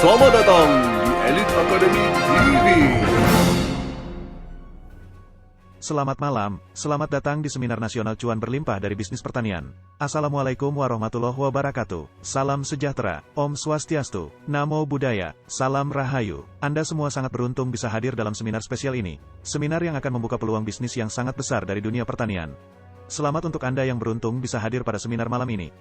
Selamat datang di Elite Academy TV. Selamat malam, selamat datang di Seminar Nasional Cuan Berlimpah dari Bisnis Pertanian. Assalamualaikum warahmatullahi wabarakatuh, salam sejahtera, Om Swastiastu, Namo Buddhaya, salam Rahayu. Anda semua sangat beruntung bisa hadir dalam seminar spesial ini. Seminar yang akan membuka peluang bisnis yang sangat besar dari dunia pertanian. Selamat untuk Anda yang beruntung bisa hadir pada seminar malam ini.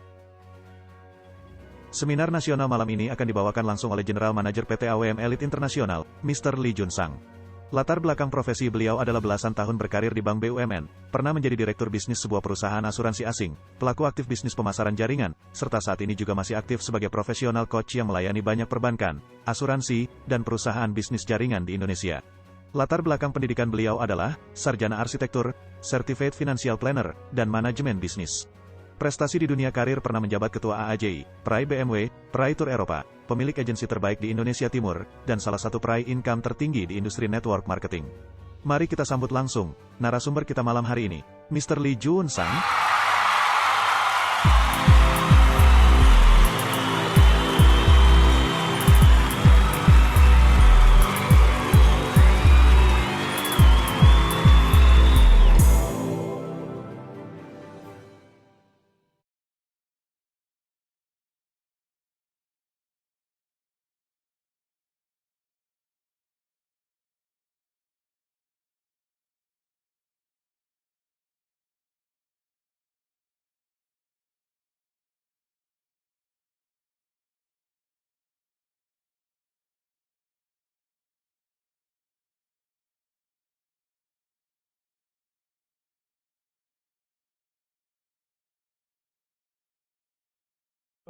Seminar nasional malam ini akan dibawakan langsung oleh General Manager PT AWM Elite Internasional, Mr. Lee Jun Sang. Latar belakang profesi beliau adalah belasan tahun berkarir di Bank BUMN, pernah menjadi direktur bisnis sebuah perusahaan asuransi asing, pelaku aktif bisnis pemasaran jaringan, serta saat ini juga masih aktif sebagai profesional coach yang melayani banyak perbankan, asuransi, dan perusahaan bisnis jaringan di Indonesia. Latar belakang pendidikan beliau adalah sarjana arsitektur, certified financial planner, dan manajemen bisnis. Prestasi di dunia karir pernah menjabat Ketua AAJI, Prai BMW, Prai Tour Eropa, pemilik agensi terbaik di Indonesia Timur, dan salah satu prai income tertinggi di industri network marketing. Mari kita sambut langsung narasumber kita malam hari ini, Mr. Lee Jun Sang.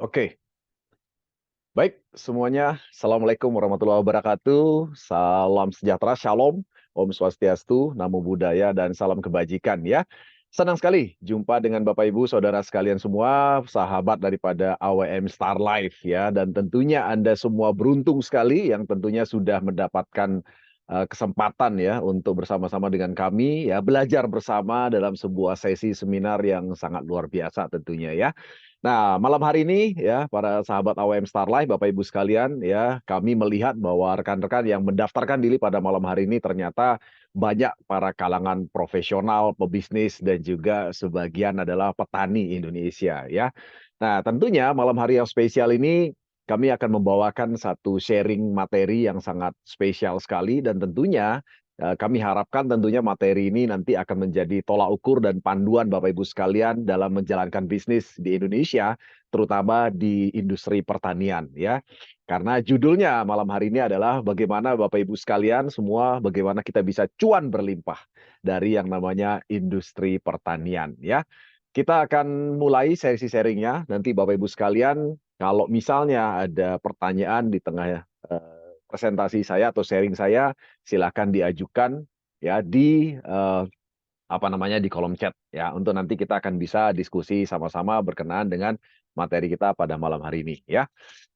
Oke, baik semuanya. Assalamualaikum warahmatullahi wabarakatuh. Salam sejahtera, Shalom, Om Swastiastu, Namo Buddhaya, dan salam kebajikan ya. Senang sekali jumpa dengan Bapak Ibu Saudara sekalian semua, sahabat daripada AWM Star Life ya. Dan tentunya Anda semua beruntung sekali yang tentunya sudah mendapatkan kesempatan ya untuk bersama-sama dengan kami ya belajar bersama dalam sebuah sesi seminar yang sangat luar biasa tentunya ya. Nah, malam hari ini ya para sahabat AWM Star Life, Bapak Ibu sekalian ya, kami melihat bahwa rekan-rekan yang mendaftarkan diri pada malam hari ini ternyata banyak para kalangan profesional, pebisnis dan juga sebagian adalah petani Indonesia ya. Nah, tentunya malam hari yang spesial ini kami akan membawakan satu sharing materi yang sangat spesial sekali dan tentunya kami harapkan tentunya materi ini nanti akan menjadi tolak ukur dan panduan Bapak Ibu sekalian dalam menjalankan bisnis di Indonesia, terutama di industri pertanian ya. Karena judulnya malam hari ini adalah bagaimana Bapak Ibu sekalian semua bagaimana kita bisa cuan berlimpah dari yang namanya industri pertanian ya. Kita akan mulai sesi sharingnya nanti Bapak Ibu sekalian kalau misalnya ada pertanyaan di tengah presentasi saya atau sharing saya, silakan diajukan ya di di kolom chat ya untuk nanti kita akan bisa diskusi sama-sama berkenaan dengan materi kita pada malam hari ini ya.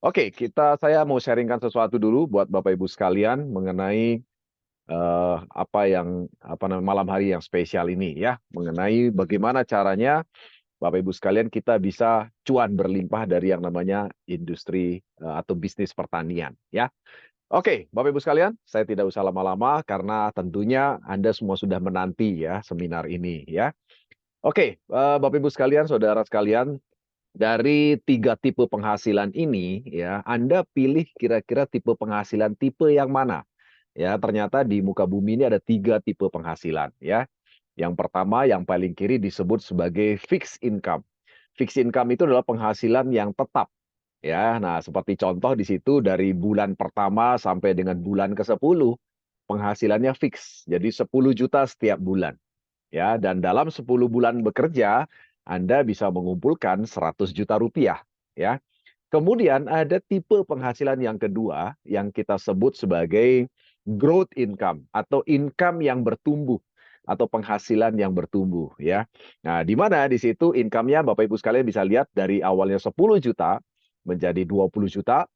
Oke, saya mau sharingkan sesuatu dulu buat Bapak Ibu sekalian mengenai malam hari yang spesial ini ya, mengenai bagaimana caranya Bapak Ibu sekalian kita bisa cuan berlimpah dari yang namanya industri atau bisnis pertanian ya. Oke, Bapak Ibu sekalian, saya tidak usah lama-lama karena tentunya Anda semua sudah menanti ya seminar ini ya. Oke, Bapak Ibu sekalian, saudara sekalian, dari 3 tipe penghasilan ini ya, Anda pilih kira-kira tipe penghasilan tipe yang mana? Ya, ternyata di muka bumi ini ada 3 tipe penghasilan ya. Yang pertama, yang paling kiri disebut sebagai fixed income. Fixed income itu adalah penghasilan yang tetap. Ya, nah seperti contoh di situ dari bulan pertama sampai dengan bulan ke-10 penghasilannya fix. Jadi 10 juta setiap bulan. Ya, dan dalam 10 bulan bekerja Anda bisa mengumpulkan 100 juta rupiah, ya. Kemudian ada tipe penghasilan yang kedua yang kita sebut sebagai growth income atau income yang bertumbuh atau penghasilan yang bertumbuh ya. Nah, di mana di situ income-nya Bapak Ibu sekalian bisa lihat dari awalnya 10 juta menjadi 20 juta,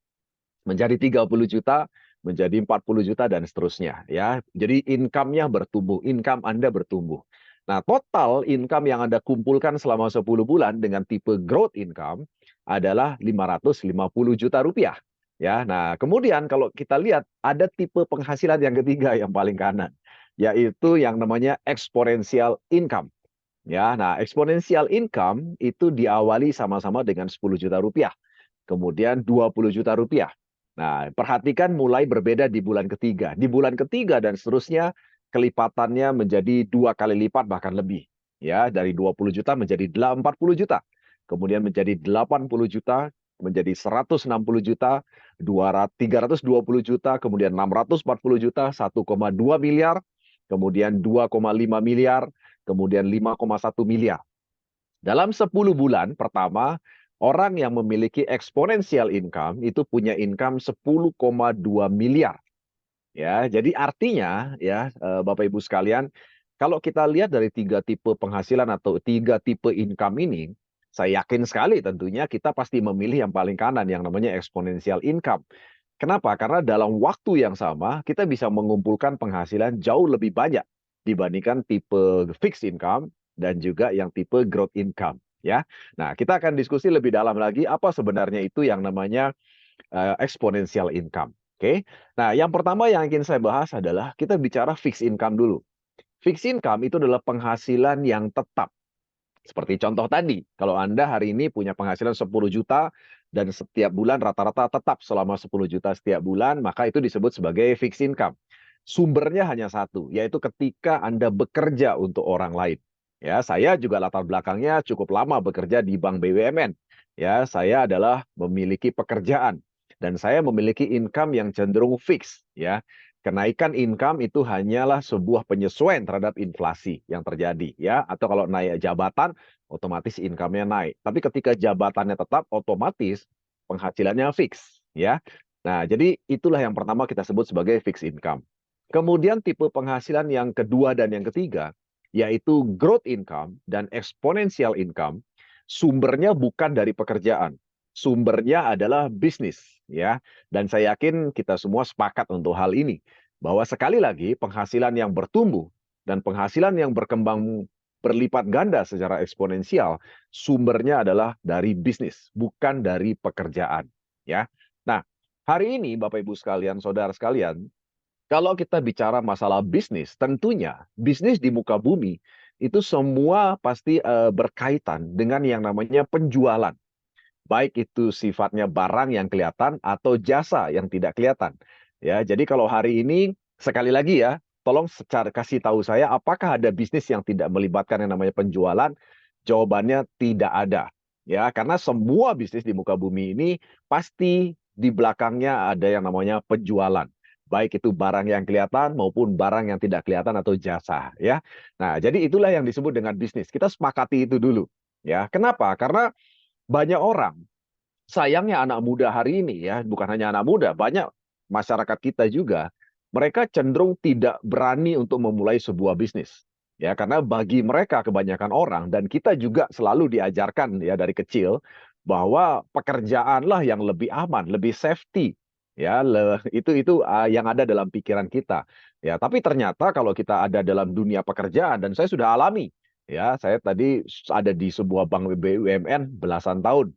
menjadi 30 juta, menjadi 40 juta dan seterusnya ya. Jadi income-nya bertumbuh, income Anda bertumbuh. Nah, total income yang Anda kumpulkan selama 10 bulan dengan tipe growth income adalah 550 juta rupiah. Ya, nah kemudian kalau kita lihat ada tipe penghasilan yang ketiga yang paling kanan, yaitu yang namanya exponential income. Ya, nah exponential income itu diawali sama-sama dengan 10 juta rupiah, kemudian 20 juta rupiah. Nah, perhatikan mulai berbeda di bulan ketiga. Di bulan ketiga dan seterusnya kelipatannya menjadi 2 kali lipat bahkan lebih. Ya, dari 20 juta menjadi 40 juta. Kemudian menjadi 80 juta, menjadi 160 juta, 320 juta, kemudian 640 juta, 1,2 miliar, kemudian 2,5 miliar, kemudian 5,1 miliar. Dalam 10 bulan pertama, orang yang memiliki exponential income itu punya income 10,2 miliar. Ya, jadi artinya ya Bapak Ibu sekalian, kalau kita lihat dari 3 tipe penghasilan atau 3 tipe income ini, saya yakin sekali tentunya kita pasti memilih yang paling kanan yang namanya exponential income. Kenapa? Karena dalam waktu yang sama kita bisa mengumpulkan penghasilan jauh lebih banyak dibandingkan tipe fixed income dan juga yang tipe growth income ya. Nah, kita akan diskusi lebih dalam lagi apa sebenarnya itu yang namanya exponential income. Oke. Nah, yang pertama yang ingin saya bahas adalah kita bicara fixed income dulu. Fixed income itu adalah penghasilan yang tetap. Seperti contoh tadi, kalau Anda hari ini punya penghasilan 10 juta dan setiap bulan rata-rata tetap selama 10 juta setiap bulan, maka itu disebut sebagai fixed income. Sumbernya hanya satu, yaitu ketika Anda bekerja untuk orang lain. Ya, saya juga latar belakangnya cukup lama bekerja di Bank BUMN. Ya, saya adalah memiliki pekerjaan dan saya memiliki income yang cenderung fix, ya. Kenaikan income itu hanyalah sebuah penyesuaian terhadap inflasi yang terjadi, ya. Atau kalau naik jabatan, otomatis income-nya naik. Tapi ketika jabatannya tetap, otomatis penghasilannya fix, ya. Nah, jadi itulah yang pertama kita sebut sebagai fixed income. Kemudian tipe penghasilan yang kedua dan yang ketiga, yaitu growth income dan exponential income, sumbernya bukan dari pekerjaan, sumbernya adalah bisnis, ya. Dan saya yakin kita semua sepakat untuk hal ini, bahwa sekali lagi penghasilan yang bertumbuh dan penghasilan yang berkembang berlipat ganda secara eksponensial, sumbernya adalah dari bisnis, bukan dari pekerjaan, ya. Nah, hari ini Bapak Ibu sekalian, saudara sekalian, kalau kita bicara masalah bisnis, tentunya bisnis di muka bumi itu semua pasti berkaitan dengan yang namanya penjualan. Baik itu sifatnya barang yang kelihatan atau jasa yang tidak kelihatan. Ya, jadi kalau hari ini sekali lagi ya, tolong secara kasih tahu saya apakah ada bisnis yang tidak melibatkan yang namanya penjualan? Jawabannya tidak ada. Ya, karena semua bisnis di muka bumi ini pasti di belakangnya ada yang namanya penjualan. Baik itu barang yang kelihatan maupun barang yang tidak kelihatan atau jasa, ya. Nah, jadi itulah yang disebut dengan bisnis. Kita sepakati itu dulu, ya. Kenapa? Karena banyak orang, sayangnya anak muda hari ini ya, bukan hanya anak muda, banyak masyarakat kita juga, mereka cenderung tidak berani untuk memulai sebuah bisnis. Ya, karena bagi mereka kebanyakan orang dan kita juga selalu diajarkan ya dari kecil bahwa pekerjaanlah yang lebih aman, lebih safety. Ya, itu yang ada dalam pikiran kita. Ya, tapi ternyata kalau kita ada dalam dunia pekerjaan dan saya sudah alami, ya, saya tadi ada di sebuah bank BUMN belasan tahun.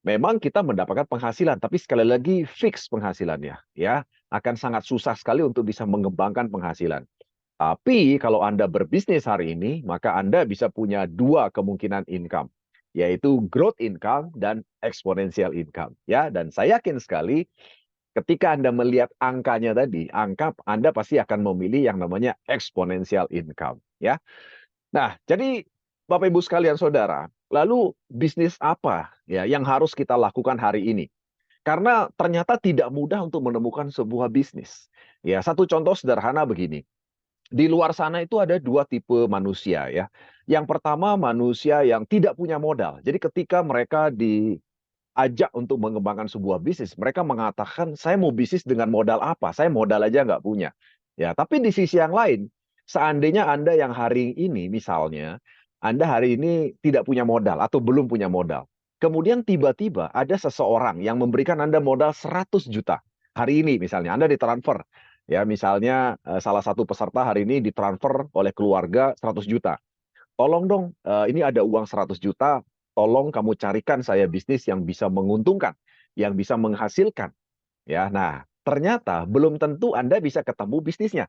Memang kita mendapatkan penghasilan, tapi sekali lagi fix penghasilannya, ya. Akan sangat susah sekali untuk bisa mengembangkan penghasilan. Tapi kalau Anda berbisnis hari ini, maka Anda bisa punya 2 kemungkinan income, yaitu growth income dan exponential income, ya. Dan saya yakin sekali ketika Anda melihat angkanya tadi, angka Anda pasti akan memilih yang namanya exponential income, ya. Nah, jadi Bapak Ibu sekalian saudara, lalu bisnis apa ya yang harus kita lakukan hari ini? Karena ternyata tidak mudah untuk menemukan sebuah bisnis. Ya, satu contoh sederhana begini. Di luar sana itu ada 2 tipe manusia ya. Yang pertama manusia yang tidak punya modal. Jadi ketika mereka diajak untuk mengembangkan sebuah bisnis, mereka mengatakan saya mau bisnis dengan modal apa? Saya modal aja nggak punya. Ya, tapi di sisi yang lain, seandainya Anda yang hari ini misalnya, Anda hari ini tidak punya modal atau belum punya modal. Kemudian tiba-tiba ada seseorang yang memberikan Anda modal 100 juta. Hari ini misalnya Anda ditransfer. Ya, misalnya salah satu peserta hari ini ditransfer oleh keluarga 100 juta. Tolong dong, ini ada uang 100 juta, tolong kamu carikan saya bisnis yang bisa menguntungkan, yang bisa menghasilkan. Ya, nah, ternyata belum tentu Anda bisa ketemu bisnisnya.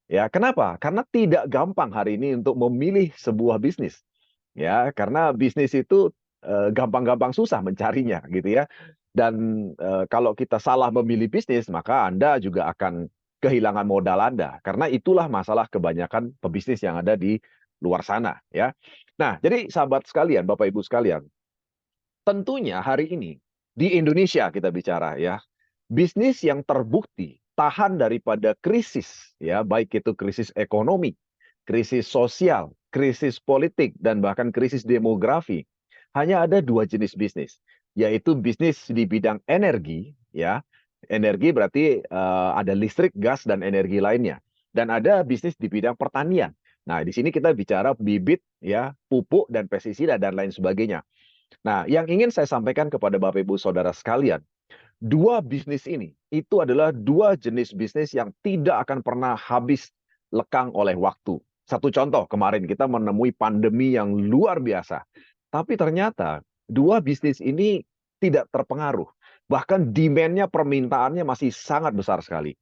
Ya, kenapa? Karena tidak gampang hari ini untuk memilih sebuah bisnis. Ya, karena bisnis itu gampang-gampang susah mencarinya gitu ya. Dan kalau kita salah memilih bisnis, maka Anda juga akan kehilangan modal Anda. Karena itulah masalah kebanyakan pebisnis yang ada di luar sana ya. Nah, jadi sahabat sekalian, Bapak Ibu sekalian, tentunya hari ini di Indonesia kita bicara ya, bisnis yang terbukti tahan daripada krisis ya, baik itu krisis ekonomi, krisis sosial, krisis politik dan bahkan krisis demografi. Hanya ada dua jenis bisnis, yaitu bisnis di bidang energi ya. Energi berarti ada listrik, gas dan energi lainnya. Dan ada bisnis di bidang pertanian. Nah, di sini kita bicara bibit ya, pupuk dan pestisida dan lain sebagainya. Nah, yang ingin saya sampaikan kepada Bapak Ibu Saudara sekalian, dua bisnis ini itu adalah dua jenis bisnis yang tidak akan pernah habis lekang oleh waktu. Satu contoh, kemarin kita menemui pandemi yang luar biasa. Tapi ternyata dua bisnis ini tidak terpengaruh. Bahkan demand-nya, permintaannya masih sangat besar sekali.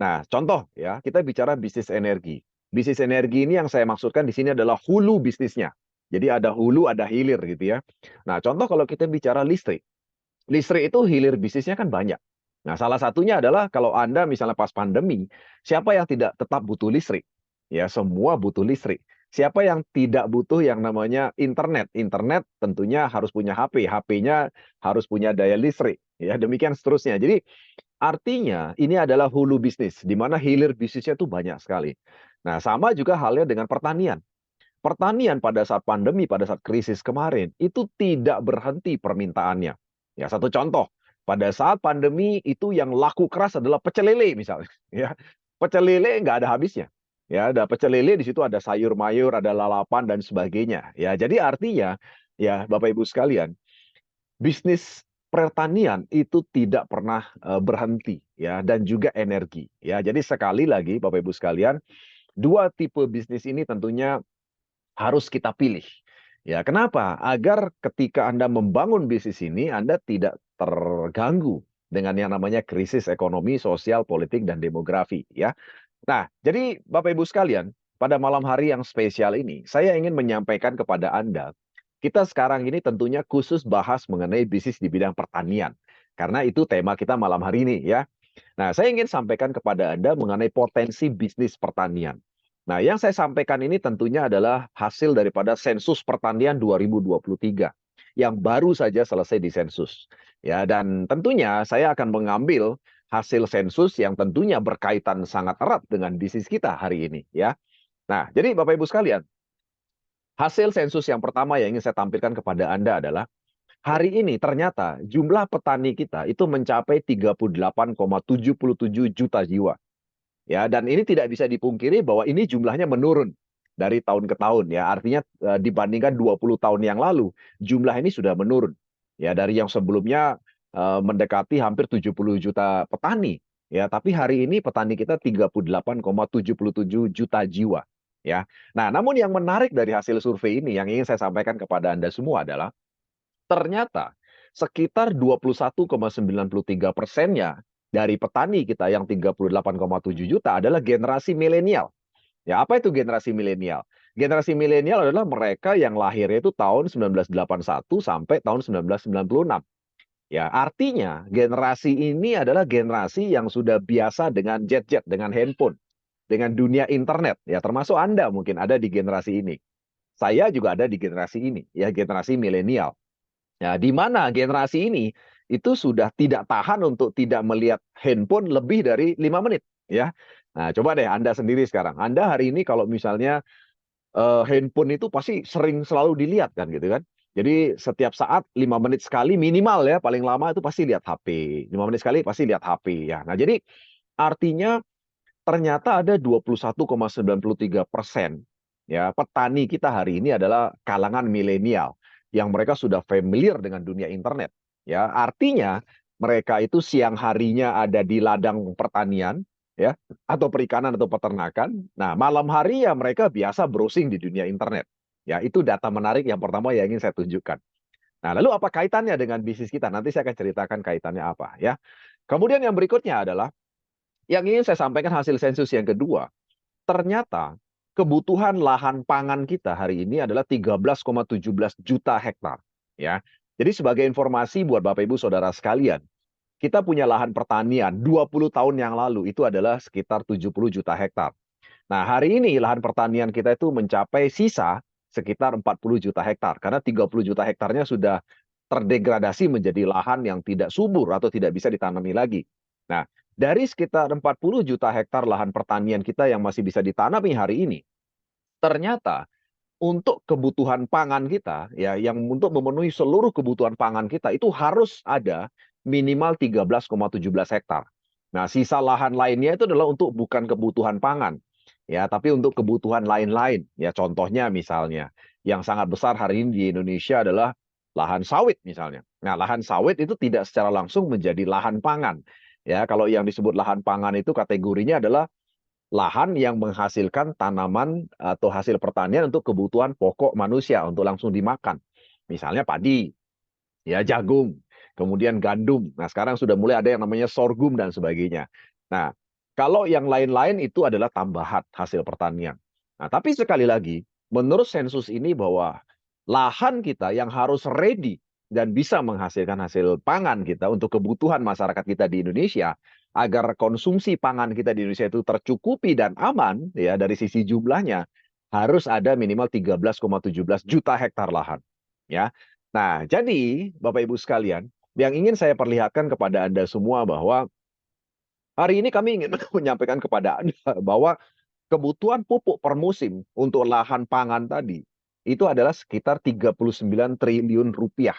Nah, contoh ya, kita bicara bisnis energi. Bisnis energi ini yang saya maksudkan di sini adalah hulu bisnisnya. Jadi ada hulu, ada hilir gitu ya. Nah, contoh kalau kita bicara listrik. Listrik itu hilir bisnisnya kan banyak. Nah, salah satunya adalah kalau Anda misalnya pas pandemi, siapa yang tidak tetap butuh listrik? Ya, semua butuh listrik. Siapa yang tidak butuh yang namanya internet? Internet tentunya harus punya HP, HP-nya harus punya daya listrik. Ya, demikian seterusnya. Jadi artinya ini adalah hulu bisnis, di mana hilir bisnisnya itu banyak sekali. Nah, sama juga halnya dengan pertanian. Pertanian pada saat pandemi, pada saat krisis kemarin, itu tidak berhenti permintaannya. Ya, satu contoh, pada saat pandemi itu yang laku keras adalah pecel lele misalnya. Ya, pecel lele nggak ada habisnya. Ya, ada pecel lele di situ ada sayur mayur, ada lalapan dan sebagainya. Ya, jadi artinya ya Bapak Ibu sekalian, bisnis pertanian itu tidak pernah berhenti ya dan juga energi ya. Jadi sekali lagi Bapak Ibu sekalian, dua tipe bisnis ini tentunya harus kita pilih. Ya, kenapa? Agar ketika Anda membangun bisnis ini, Anda tidak terganggu dengan yang namanya krisis ekonomi, sosial, politik, dan demografi. Ya. Nah, jadi Bapak Ibu sekalian, pada malam hari yang spesial ini, saya ingin menyampaikan kepada Anda, kita sekarang ini tentunya khusus bahas mengenai bisnis di bidang pertanian. Karena itu tema kita malam hari ini ya. Nah, saya ingin sampaikan kepada Anda mengenai potensi bisnis pertanian. Nah, yang saya sampaikan ini tentunya adalah hasil daripada sensus pertanian 2023 yang baru saja selesai di sensus. Ya, dan tentunya saya akan mengambil hasil sensus yang tentunya berkaitan sangat erat dengan bisnis kita hari ini ya. Nah, jadi Bapak Ibu sekalian, hasil sensus yang pertama yang ingin saya tampilkan kepada Anda adalah hari ini ternyata jumlah petani kita itu mencapai 38,77 juta jiwa. Ya, dan ini tidak bisa dipungkiri bahwa ini jumlahnya menurun dari tahun ke tahun ya. Artinya dibandingkan 20 tahun yang lalu, jumlah ini sudah menurun. Ya, dari yang sebelumnya mendekati hampir 70 juta petani ya, tapi hari ini petani kita 38,77 juta jiwa ya. Nah, namun yang menarik dari hasil survei ini yang ingin saya sampaikan kepada Anda semua adalah ternyata sekitar 21,93%-nya dari petani kita yang 38,7 juta adalah generasi milenial. Ya, apa itu generasi milenial? Generasi milenial adalah mereka yang lahirnya itu tahun 1981 sampai tahun 1996. Ya, artinya generasi ini adalah generasi yang sudah biasa dengan gadget, dengan handphone, dengan dunia internet. Ya, termasuk Anda mungkin ada di generasi ini. Saya juga ada di generasi ini, ya generasi milenial. Ya, di mana generasi ini itu sudah tidak tahan untuk tidak melihat handphone lebih dari 5 menit. Ya, nah coba deh Anda sendiri sekarang. Anda hari ini kalau misalnya handphone itu pasti sering selalu dilihat kan gitu kan. Jadi setiap saat 5 menit sekali minimal ya paling lama itu pasti lihat HP. 5 menit sekali pasti lihat HP ya. Nah jadi artinya ternyata ada 21,93% ya petani kita hari ini adalah kalangan milenial yang mereka sudah familiar dengan dunia internet. Ya, artinya mereka itu siang harinya ada di ladang pertanian ya atau perikanan atau peternakan. Nah, malam hari ya mereka biasa browsing di dunia internet. Ya, itu data menarik yang pertama yang ingin saya tunjukkan. Nah, lalu apa kaitannya dengan bisnis kita? Nanti saya akan ceritakan kaitannya apa ya. Kemudian yang berikutnya adalah, yang ingin saya sampaikan hasil sensus yang kedua, ternyata kebutuhan lahan pangan kita hari ini adalah 13,17 juta hektar. Ya. Jadi sebagai informasi buat Bapak Ibu Saudara sekalian, kita punya lahan pertanian 20 tahun yang lalu itu adalah sekitar 70 juta hektar. Nah, hari ini lahan pertanian kita itu mencapai sisa sekitar 40 juta hektar. Karena 30 juta hektarnya sudah terdegradasi menjadi lahan yang tidak subur atau tidak bisa ditanami lagi. Nah, dari sekitar 40 juta hektar lahan pertanian kita yang masih bisa ditanami hari ini, ternyata untuk kebutuhan pangan kita, ya, yang untuk memenuhi seluruh kebutuhan pangan kita itu harus ada minimal 13,17 hektar. Nah, sisa lahan lainnya itu adalah untuk bukan kebutuhan pangan, ya, tapi untuk kebutuhan lain-lain. Ya, contohnya misalnya yang sangat besar hari ini di Indonesia adalah lahan sawit misalnya. Nah, lahan sawit itu tidak secara langsung menjadi lahan pangan. Ya, kalau yang disebut lahan pangan itu kategorinya adalah lahan yang menghasilkan tanaman atau hasil pertanian untuk kebutuhan pokok manusia untuk langsung dimakan. Misalnya padi, ya jagung, kemudian gandum. Nah, sekarang sudah mulai ada yang namanya sorghum dan sebagainya. Nah, kalau yang lain-lain itu adalah tambahan hasil pertanian. Nah, tapi sekali lagi, menurut sensus ini bahwa lahan kita yang harus ready dan bisa menghasilkan hasil pangan kita untuk kebutuhan masyarakat kita di Indonesia, agar konsumsi pangan kita di Indonesia itu tercukupi dan aman ya dari sisi jumlahnya, harus ada minimal 13,17 juta hektar lahan. Ya. Nah, jadi Bapak Ibu sekalian, yang ingin saya perlihatkan kepada Anda semua bahwa hari ini kami ingin menyampaikan kepada Anda bahwa kebutuhan pupuk per musim untuk lahan pangan tadi itu adalah sekitar 39 triliun rupiah.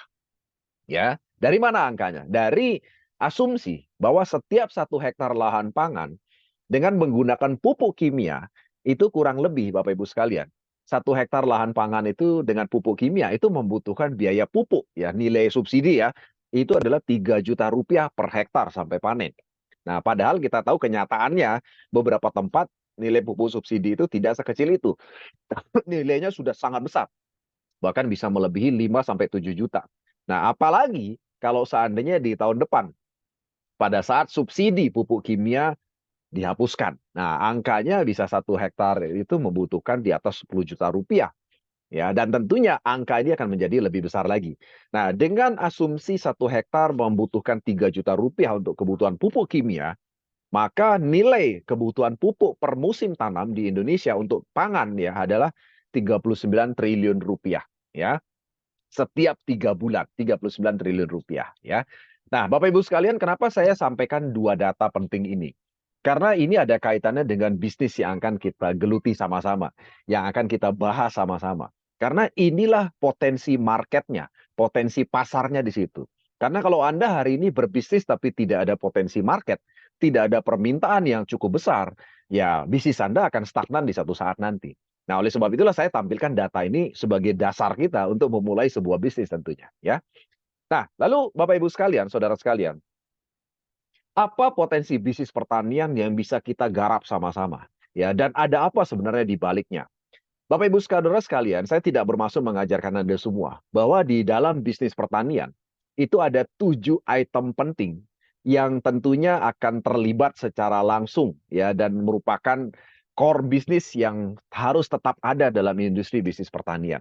Ya, dari mana angkanya? Dari asumsi bahwa setiap 1 hektar lahan pangan dengan menggunakan pupuk kimia itu kurang lebih Bapak Ibu sekalian. 1 hektar lahan pangan itu dengan pupuk kimia itu membutuhkan biaya pupuk ya, nilai subsidi ya. Itu adalah 3 juta rupiah per hektar sampai panen. Nah, padahal kita tahu kenyataannya beberapa tempat nilai pupuk subsidi itu tidak sekecil itu. Nilainya sudah sangat besar, bahkan bisa melebihi 5 sampai 7 juta. Nah, apalagi kalau seandainya di tahun depan pada saat subsidi pupuk kimia dihapuskan. Nah, angkanya bisa 1 hektar itu membutuhkan di atas 10 juta rupiah. Ya, dan tentunya angka ini akan menjadi lebih besar lagi. Nah, dengan asumsi 1 hektar membutuhkan 3 juta rupiah untuk kebutuhan pupuk kimia, maka nilai kebutuhan pupuk per musim tanam di Indonesia untuk pangan ya adalah 39 triliun rupiah. Ya, setiap 3 bulan, 39 triliun rupiah. Ya. Nah, Bapak Ibu sekalian, kenapa saya sampaikan dua data penting ini? Karena ini ada kaitannya dengan bisnis yang akan kita geluti sama-sama, yang akan kita bahas sama-sama. Karena inilah potensi marketnya, potensi pasarnya di situ. Karena kalau Anda hari ini berbisnis tapi tidak ada potensi market, tidak ada permintaan yang cukup besar, ya bisnis Anda akan stagnan di satu saat nanti. Nah, oleh sebab itulah saya tampilkan data ini sebagai dasar kita untuk memulai sebuah bisnis tentunya, ya. Nah, lalu Bapak Ibu sekalian, saudara sekalian, apa potensi bisnis pertanian yang bisa kita garap sama-sama? Ya, dan ada apa sebenarnya di baliknya? Bapak Ibu saudara sekalian, saya tidak bermaksud mengajarkan Anda semua bahwa di dalam bisnis pertanian itu ada 7 item penting yang tentunya akan terlibat secara langsung ya dan merupakan core bisnis yang harus tetap ada dalam industri bisnis pertanian.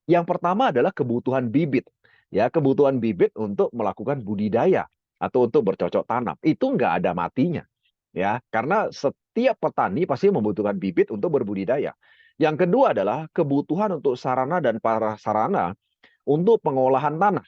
Yang pertama adalah kebutuhan bibit. Ya, kebutuhan bibit untuk melakukan budidaya atau untuk bercocok tanam. Itu nggak ada matinya. Ya, karena setiap petani pasti membutuhkan bibit untuk berbudidaya. Yang kedua adalah kebutuhan untuk sarana dan prasarana untuk pengolahan tanah.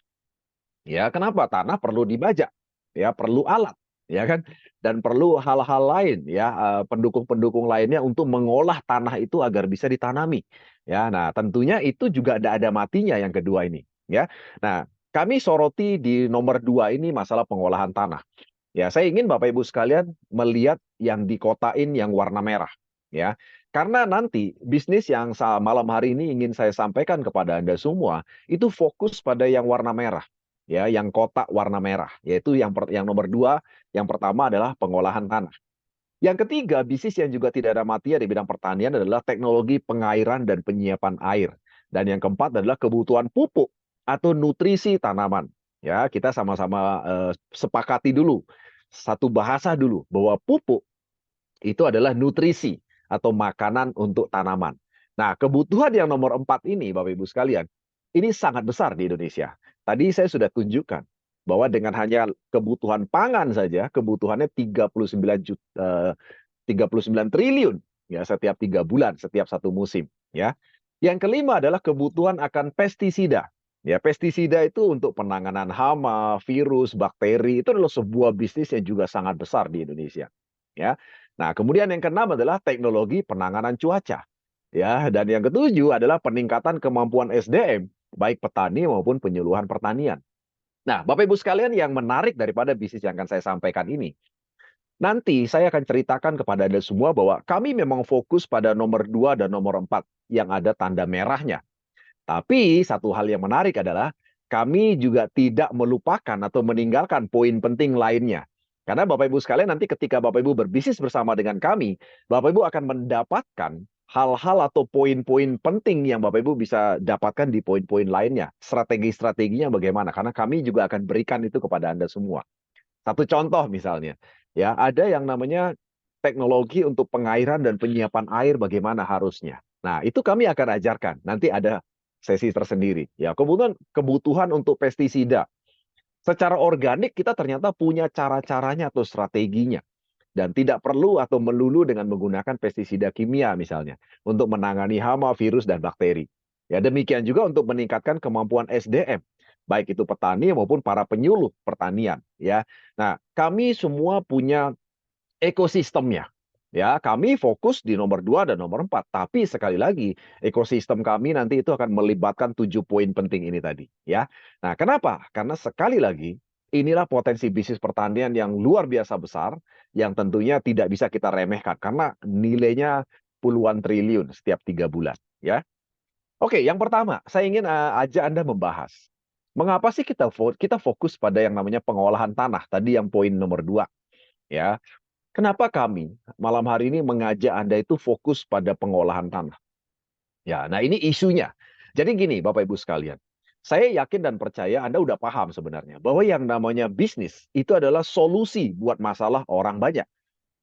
Ya, kenapa? Tanah perlu dibajak, ya, perlu alat, ya kan? Dan perlu hal-hal lain, ya, pendukung-pendukung lainnya untuk mengolah tanah itu agar bisa ditanami. Ya, nah tentunya itu juga ada matinya yang kedua ini, ya. Nah, kami soroti di nomor 2 ini masalah pengolahan tanah. Ya, saya ingin Bapak Ibu sekalian melihat yang dikotain yang warna merah, ya. Karena nanti bisnis yang malam hari ini ingin saya sampaikan kepada Anda semua, itu fokus pada yang warna merah. Ya, yang kotak warna merah, yaitu yang nomor 2, yang pertama adalah pengolahan tanah. Yang ketiga, bisnis yang juga tidak ada matinya di bidang pertanian adalah teknologi pengairan dan penyiapan air. Dan yang keempat adalah kebutuhan pupuk atau nutrisi tanaman. Ya, kita sama-sama sepakati dulu satu bahasa dulu bahwa pupuk itu adalah nutrisi atau makanan untuk tanaman. Nah, kebutuhan yang nomor 4 ini, Bapak Ibu sekalian, ini sangat besar di Indonesia. Tadi saya sudah tunjukkan bahwa dengan hanya kebutuhan pangan saja, kebutuhannya 39 triliun ya setiap 3 bulan, setiap satu musim. Ya. Yang kelima adalah kebutuhan akan pestisida. Ya, pestisida itu untuk penanganan hama, virus, bakteri, itu adalah sebuah bisnis yang juga sangat besar di Indonesia. Ya. Nah, kemudian yang keenam adalah teknologi penanganan cuaca. Ya, dan yang ketujuh adalah peningkatan kemampuan SDM, baik petani maupun penyuluhan pertanian. Nah, Bapak Ibu sekalian, yang menarik daripada bisnis yang akan saya sampaikan ini, nanti saya akan ceritakan kepada Anda semua bahwa kami memang fokus pada nomor 2 dan nomor 4 yang ada tanda merahnya. Tapi satu hal yang menarik adalah kami juga tidak melupakan atau meninggalkan poin penting lainnya. Karena Bapak Ibu sekalian, nanti ketika Bapak Ibu berbisnis bersama dengan kami, Bapak Ibu akan mendapatkan hal-hal atau poin-poin penting yang Bapak Ibu bisa dapatkan di poin-poin lainnya. Strategi-strateginya bagaimana? Karena kami juga akan berikan itu kepada Anda semua. Satu contoh misalnya, ya ada yang namanya teknologi untuk pengairan dan penyiapan air bagaimana harusnya. Nah, itu kami akan ajarkan. Nanti ada sesi tersendiri. Ya, kebutuhan untuk pestisida. Secara organik kita ternyata punya cara-caranya atau strateginya. Dan tidak perlu atau melulu dengan menggunakan pestisida kimia misalnya untuk menangani hama, virus, dan bakteri. Ya, demikian juga untuk meningkatkan kemampuan SDM, baik itu petani maupun para penyuluh pertanian. Ya, nah kami semua punya ekosistemnya. Ya, kami fokus di nomor 2 dan nomor 4. Tapi sekali lagi, ekosistem kami nanti itu akan melibatkan 7 poin penting ini tadi. Ya, nah kenapa? Karena sekali lagi, inilah potensi bisnis pertanian yang luar biasa besar, yang tentunya tidak bisa kita remehkan. Karena nilainya puluhan triliun setiap 3 bulan. Ya, oke, yang pertama, saya ingin ajak Anda membahas. Mengapa sih kita fokus pada yang namanya pengolahan tanah? Tadi yang poin nomor 2. Ya, kenapa kami malam hari ini mengajak Anda itu fokus pada pengolahan tanah? Ya, nah ini isunya. Jadi gini, Bapak Ibu sekalian, saya yakin dan percaya Anda udah paham sebenarnya bahwa yang namanya bisnis itu adalah solusi buat masalah orang banyak.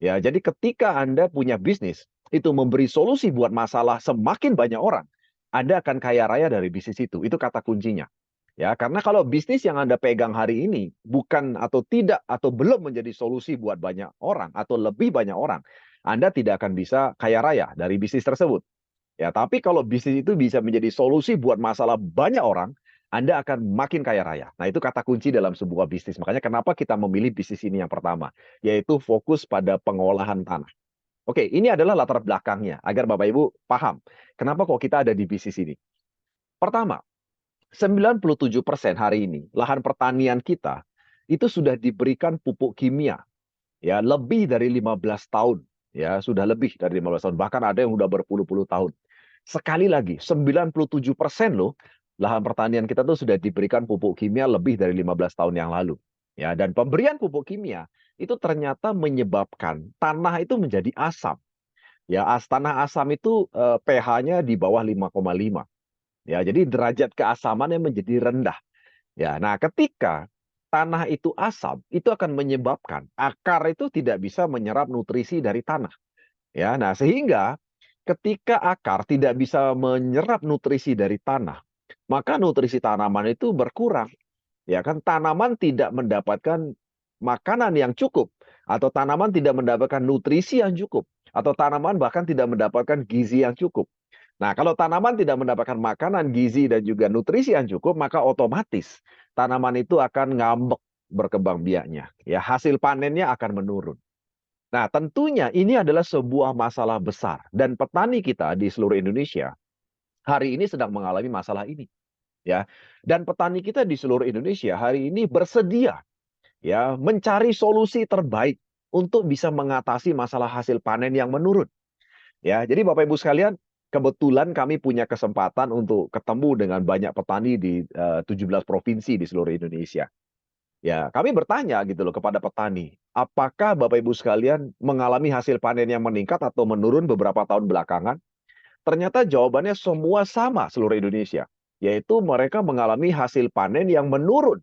Ya, jadi ketika Anda punya bisnis, itu memberi solusi buat masalah semakin banyak orang, Anda akan kaya raya dari bisnis itu. Itu kata kuncinya. Ya, karena kalau bisnis yang Anda pegang hari ini bukan atau tidak atau belum menjadi solusi buat banyak orang atau lebih banyak orang, Anda tidak akan bisa kaya raya dari bisnis tersebut. Ya, tapi kalau bisnis itu bisa menjadi solusi buat masalah banyak orang, Anda akan makin kaya raya. Nah, itu kata kunci dalam sebuah bisnis. Makanya kenapa kita memilih bisnis ini yang pertama, yaitu fokus pada pengolahan tanah. Oke, ini adalah latar belakangnya agar Bapak Ibu paham kenapa kok kita ada di bisnis ini. Pertama, 97% hari ini lahan pertanian kita itu sudah diberikan pupuk kimia ya lebih dari 15 tahun ya sudah lebih dari 15 tahun bahkan ada yang sudah berpuluh-puluh tahun. Sekali lagi 97% loh lahan pertanian kita tuh sudah diberikan pupuk kimia lebih dari 15 tahun yang lalu. Ya, dan pemberian pupuk kimia itu ternyata menyebabkan tanah itu menjadi asam. Ya, tanah asam itu pH-nya di bawah 5,5. Ya, jadi derajat keasamannya menjadi rendah. Ya, nah ketika tanah itu asam, itu akan menyebabkan akar itu tidak bisa menyerap nutrisi dari tanah. Ya, nah sehingga ketika akar tidak bisa menyerap nutrisi dari tanah, maka nutrisi tanaman itu berkurang. Ya kan tanaman tidak mendapatkan makanan yang cukup atau tanaman tidak mendapatkan nutrisi yang cukup atau tanaman bahkan tidak mendapatkan gizi yang cukup. Nah, kalau tanaman tidak mendapatkan makanan, gizi, dan juga nutrisi yang cukup, maka otomatis tanaman itu akan ngambek berkembang biaknya. Ya, hasil panennya akan menurun. Nah, tentunya ini adalah sebuah masalah besar. Dan petani kita di seluruh Indonesia hari ini sedang mengalami masalah ini. Ya, dan petani kita di seluruh Indonesia hari ini bersedia ya mencari solusi terbaik untuk bisa mengatasi masalah hasil panen yang menurun. Ya, jadi Bapak Ibu sekalian, kebetulan kami punya kesempatan untuk ketemu dengan banyak petani di 17 provinsi di seluruh Indonesia. Ya, kami bertanya gitu loh kepada petani, apakah Bapak Ibu sekalian mengalami hasil panen yang meningkat atau menurun beberapa tahun belakangan? Ternyata jawabannya semua sama seluruh Indonesia, yaitu mereka mengalami hasil panen yang menurun.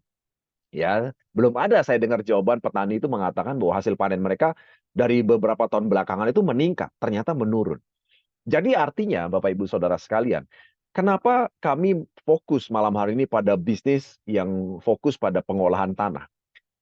Ya, belum ada saya dengar jawaban petani itu mengatakan bahwa hasil panen mereka dari beberapa tahun belakangan itu meningkat, ternyata menurun. Jadi artinya, Bapak Ibu Saudara sekalian, kenapa kami fokus malam hari ini pada bisnis yang fokus pada pengolahan tanah?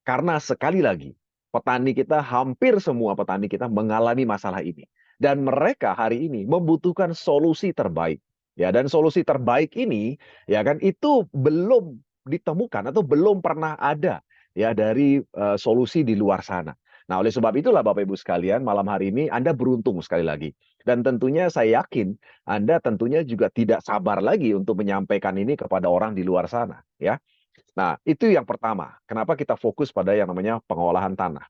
Karena sekali lagi, petani kita, hampir semua petani kita mengalami masalah ini. Dan mereka hari ini membutuhkan solusi terbaik. Ya, dan solusi terbaik ini ya kan itu belum ditemukan atau belum pernah ada ya dari solusi di luar sana. Nah, oleh sebab itulah Bapak Ibu sekalian, malam hari ini Anda beruntung sekali lagi. Dan tentunya saya yakin Anda tentunya juga tidak sabar lagi untuk menyampaikan ini kepada orang di luar sana, ya. Nah, itu yang pertama. Kenapa kita fokus pada yang namanya pengolahan tanah.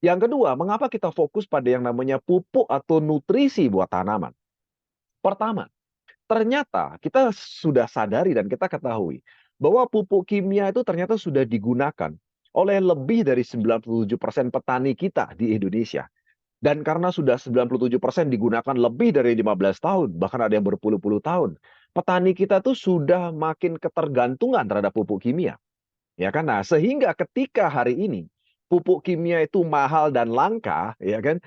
Yang kedua, mengapa kita fokus pada yang namanya pupuk atau nutrisi buat tanaman? Pertama, ternyata kita sudah sadari dan kita ketahui bahwa pupuk kimia itu ternyata sudah digunakan oleh lebih dari 97% petani kita di Indonesia. Dan karena sudah 97% digunakan lebih dari 15 tahun, bahkan ada yang berpuluh-puluh tahun, petani kita tuh sudah makin ketergantungan terhadap pupuk kimia. Ya kan? Nah, sehingga ketika hari ini pupuk kimia itu mahal dan langka, ya kan?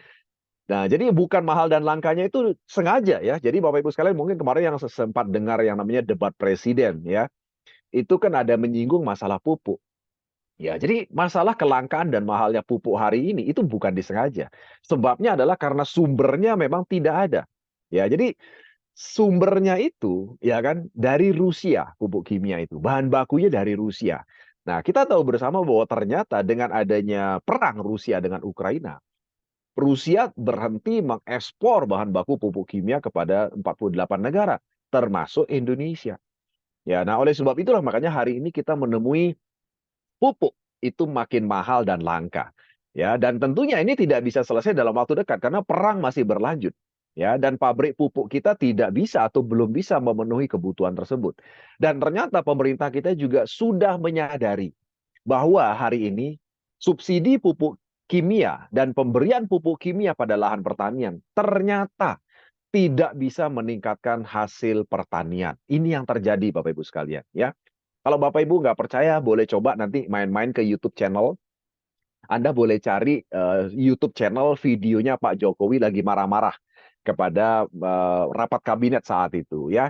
Nah, jadi bukan mahal dan langkanya itu sengaja ya. Jadi Bapak Ibu sekalian mungkin kemarin yang sempat dengar yang namanya debat presiden ya, itu kan ada menyinggung masalah pupuk. Ya, jadi masalah kelangkaan dan mahalnya pupuk hari ini itu bukan disengaja. Sebabnya adalah karena sumbernya memang tidak ada. Ya, jadi sumbernya itu ya kan dari Rusia, pupuk kimia itu. Bahan bakunya dari Rusia. Nah, kita tahu bersama bahwa ternyata dengan adanya perang Rusia dengan Ukraina, Rusia berhenti mengekspor bahan baku pupuk kimia kepada 48 negara, termasuk Indonesia. Ya, nah oleh sebab itulah makanya hari ini kita menemui pupuk itu makin mahal dan langka. Ya, dan tentunya ini tidak bisa selesai dalam waktu dekat karena perang masih berlanjut. Ya, dan pabrik pupuk kita tidak bisa atau belum bisa memenuhi kebutuhan tersebut. Dan ternyata pemerintah kita juga sudah menyadari bahwa hari ini subsidi pupuk kimia dan pemberian pupuk kimia pada lahan pertanian ternyata tidak bisa meningkatkan hasil pertanian. Ini yang terjadi Bapak Ibu sekalian, ya. Kalau Bapak Ibu nggak percaya, boleh coba nanti main-main ke YouTube channel. Anda boleh cari YouTube channel videonya Pak Jokowi lagi marah-marah kepada rapat kabinet saat itu, ya.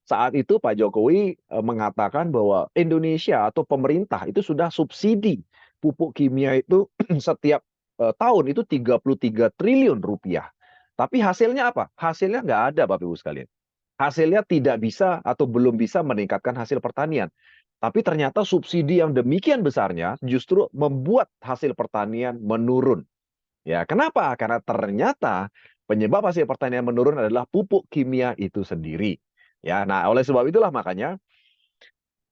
Saat itu Pak Jokowi mengatakan bahwa Indonesia atau pemerintah itu sudah subsidi pupuk kimia itu setiap tahun itu 33 triliun rupiah. Tapi hasilnya apa? Hasilnya nggak ada Bapak Ibu sekalian. Hasilnya tidak bisa atau belum bisa meningkatkan hasil pertanian. Tapi ternyata subsidi yang demikian besarnya justru membuat hasil pertanian menurun. Ya, kenapa? Karena ternyata penyebab hasil pertanian menurun adalah pupuk kimia itu sendiri. Ya, nah oleh sebab itulah makanya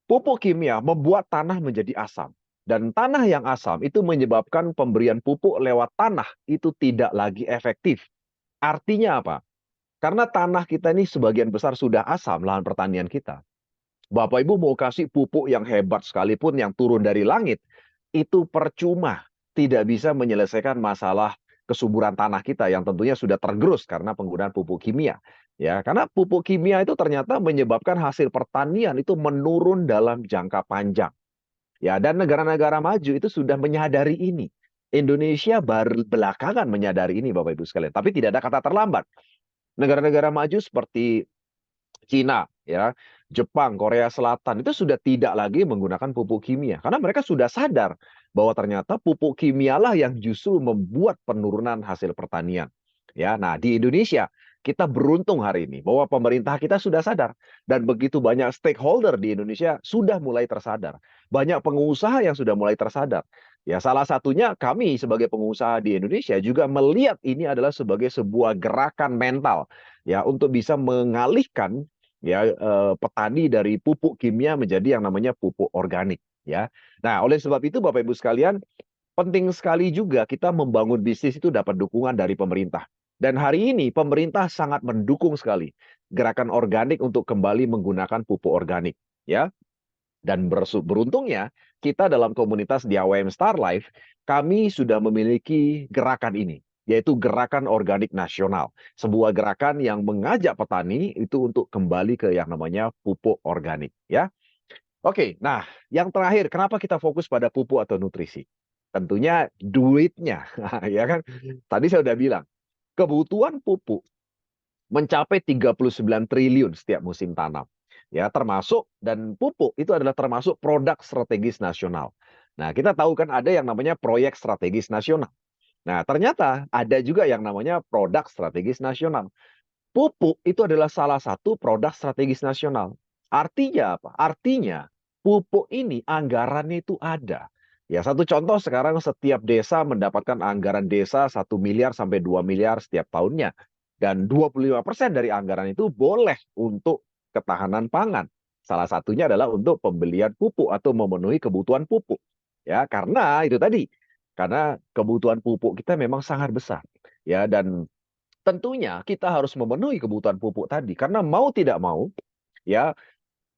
pupuk kimia membuat tanah menjadi asam. Dan tanah yang asam itu menyebabkan pemberian pupuk lewat tanah itu tidak lagi efektif. Artinya apa? Karena tanah kita ini sebagian besar sudah asam, lahan pertanian kita. Bapak Ibu mau kasih pupuk yang hebat sekalipun yang turun dari langit, itu percuma. Tidak bisa menyelesaikan masalah kesuburan tanah kita yang tentunya sudah tergerus karena penggunaan pupuk kimia. Ya, karena pupuk kimia itu ternyata menyebabkan hasil pertanian itu menurun dalam jangka panjang. Ya, dan negara-negara maju itu sudah menyadari ini. Indonesia baru belakangan menyadari ini Bapak Ibu sekalian, tapi tidak ada kata terlambat. Negara-negara maju seperti Cina, ya, Jepang, Korea Selatan itu sudah tidak lagi menggunakan pupuk kimia karena mereka sudah sadar bahwa ternyata pupuk kimialah yang justru membuat penurunan hasil pertanian. Ya, nah di Indonesia kita beruntung hari ini bahwa pemerintah kita sudah sadar dan begitu banyak stakeholder di Indonesia sudah mulai tersadar. Banyak pengusaha yang sudah mulai tersadar. Ya, salah satunya kami sebagai pengusaha di Indonesia juga melihat ini adalah sebagai sebuah gerakan mental ya untuk bisa mengalihkan ya petani dari pupuk kimia menjadi yang namanya pupuk organik ya. Nah, oleh sebab itu Bapak Ibu sekalian, penting sekali juga kita membangun bisnis itu dapat dukungan dari pemerintah. Dan hari ini pemerintah sangat mendukung sekali gerakan organik untuk kembali menggunakan pupuk organik ya. Dan beruntungnya kita dalam komunitas di AWM Star Life, kami sudah memiliki gerakan ini, yaitu Gerakan Organik Nasional. Sebuah gerakan yang mengajak petani itu untuk kembali ke yang namanya pupuk organik. Ya. Oke, nah yang terakhir, kenapa kita fokus pada pupuk atau nutrisi? Tentunya duitnya, ya kan? Tadi saya udah bilang, kebutuhan pupuk mencapai 39 triliun setiap musim tanam. Ya, termasuk dan pupuk itu adalah termasuk produk strategis nasional. Nah, kita tahu kan ada yang namanya proyek strategis nasional. Nah, ternyata ada juga yang namanya produk strategis nasional. Pupuk itu adalah salah satu produk strategis nasional. Artinya apa? Artinya pupuk ini anggarannya itu ada. Ya, satu contoh sekarang setiap desa mendapatkan anggaran desa 1 miliar sampai 2 miliar setiap tahunnya. Dan 25% dari anggaran itu boleh untuk ketahanan pangan. Salah satunya adalah untuk pembelian pupuk atau memenuhi kebutuhan pupuk. Ya, karena itu tadi. Karena kebutuhan pupuk kita memang sangat besar. Ya, dan tentunya kita harus memenuhi kebutuhan pupuk tadi karena mau tidak mau ya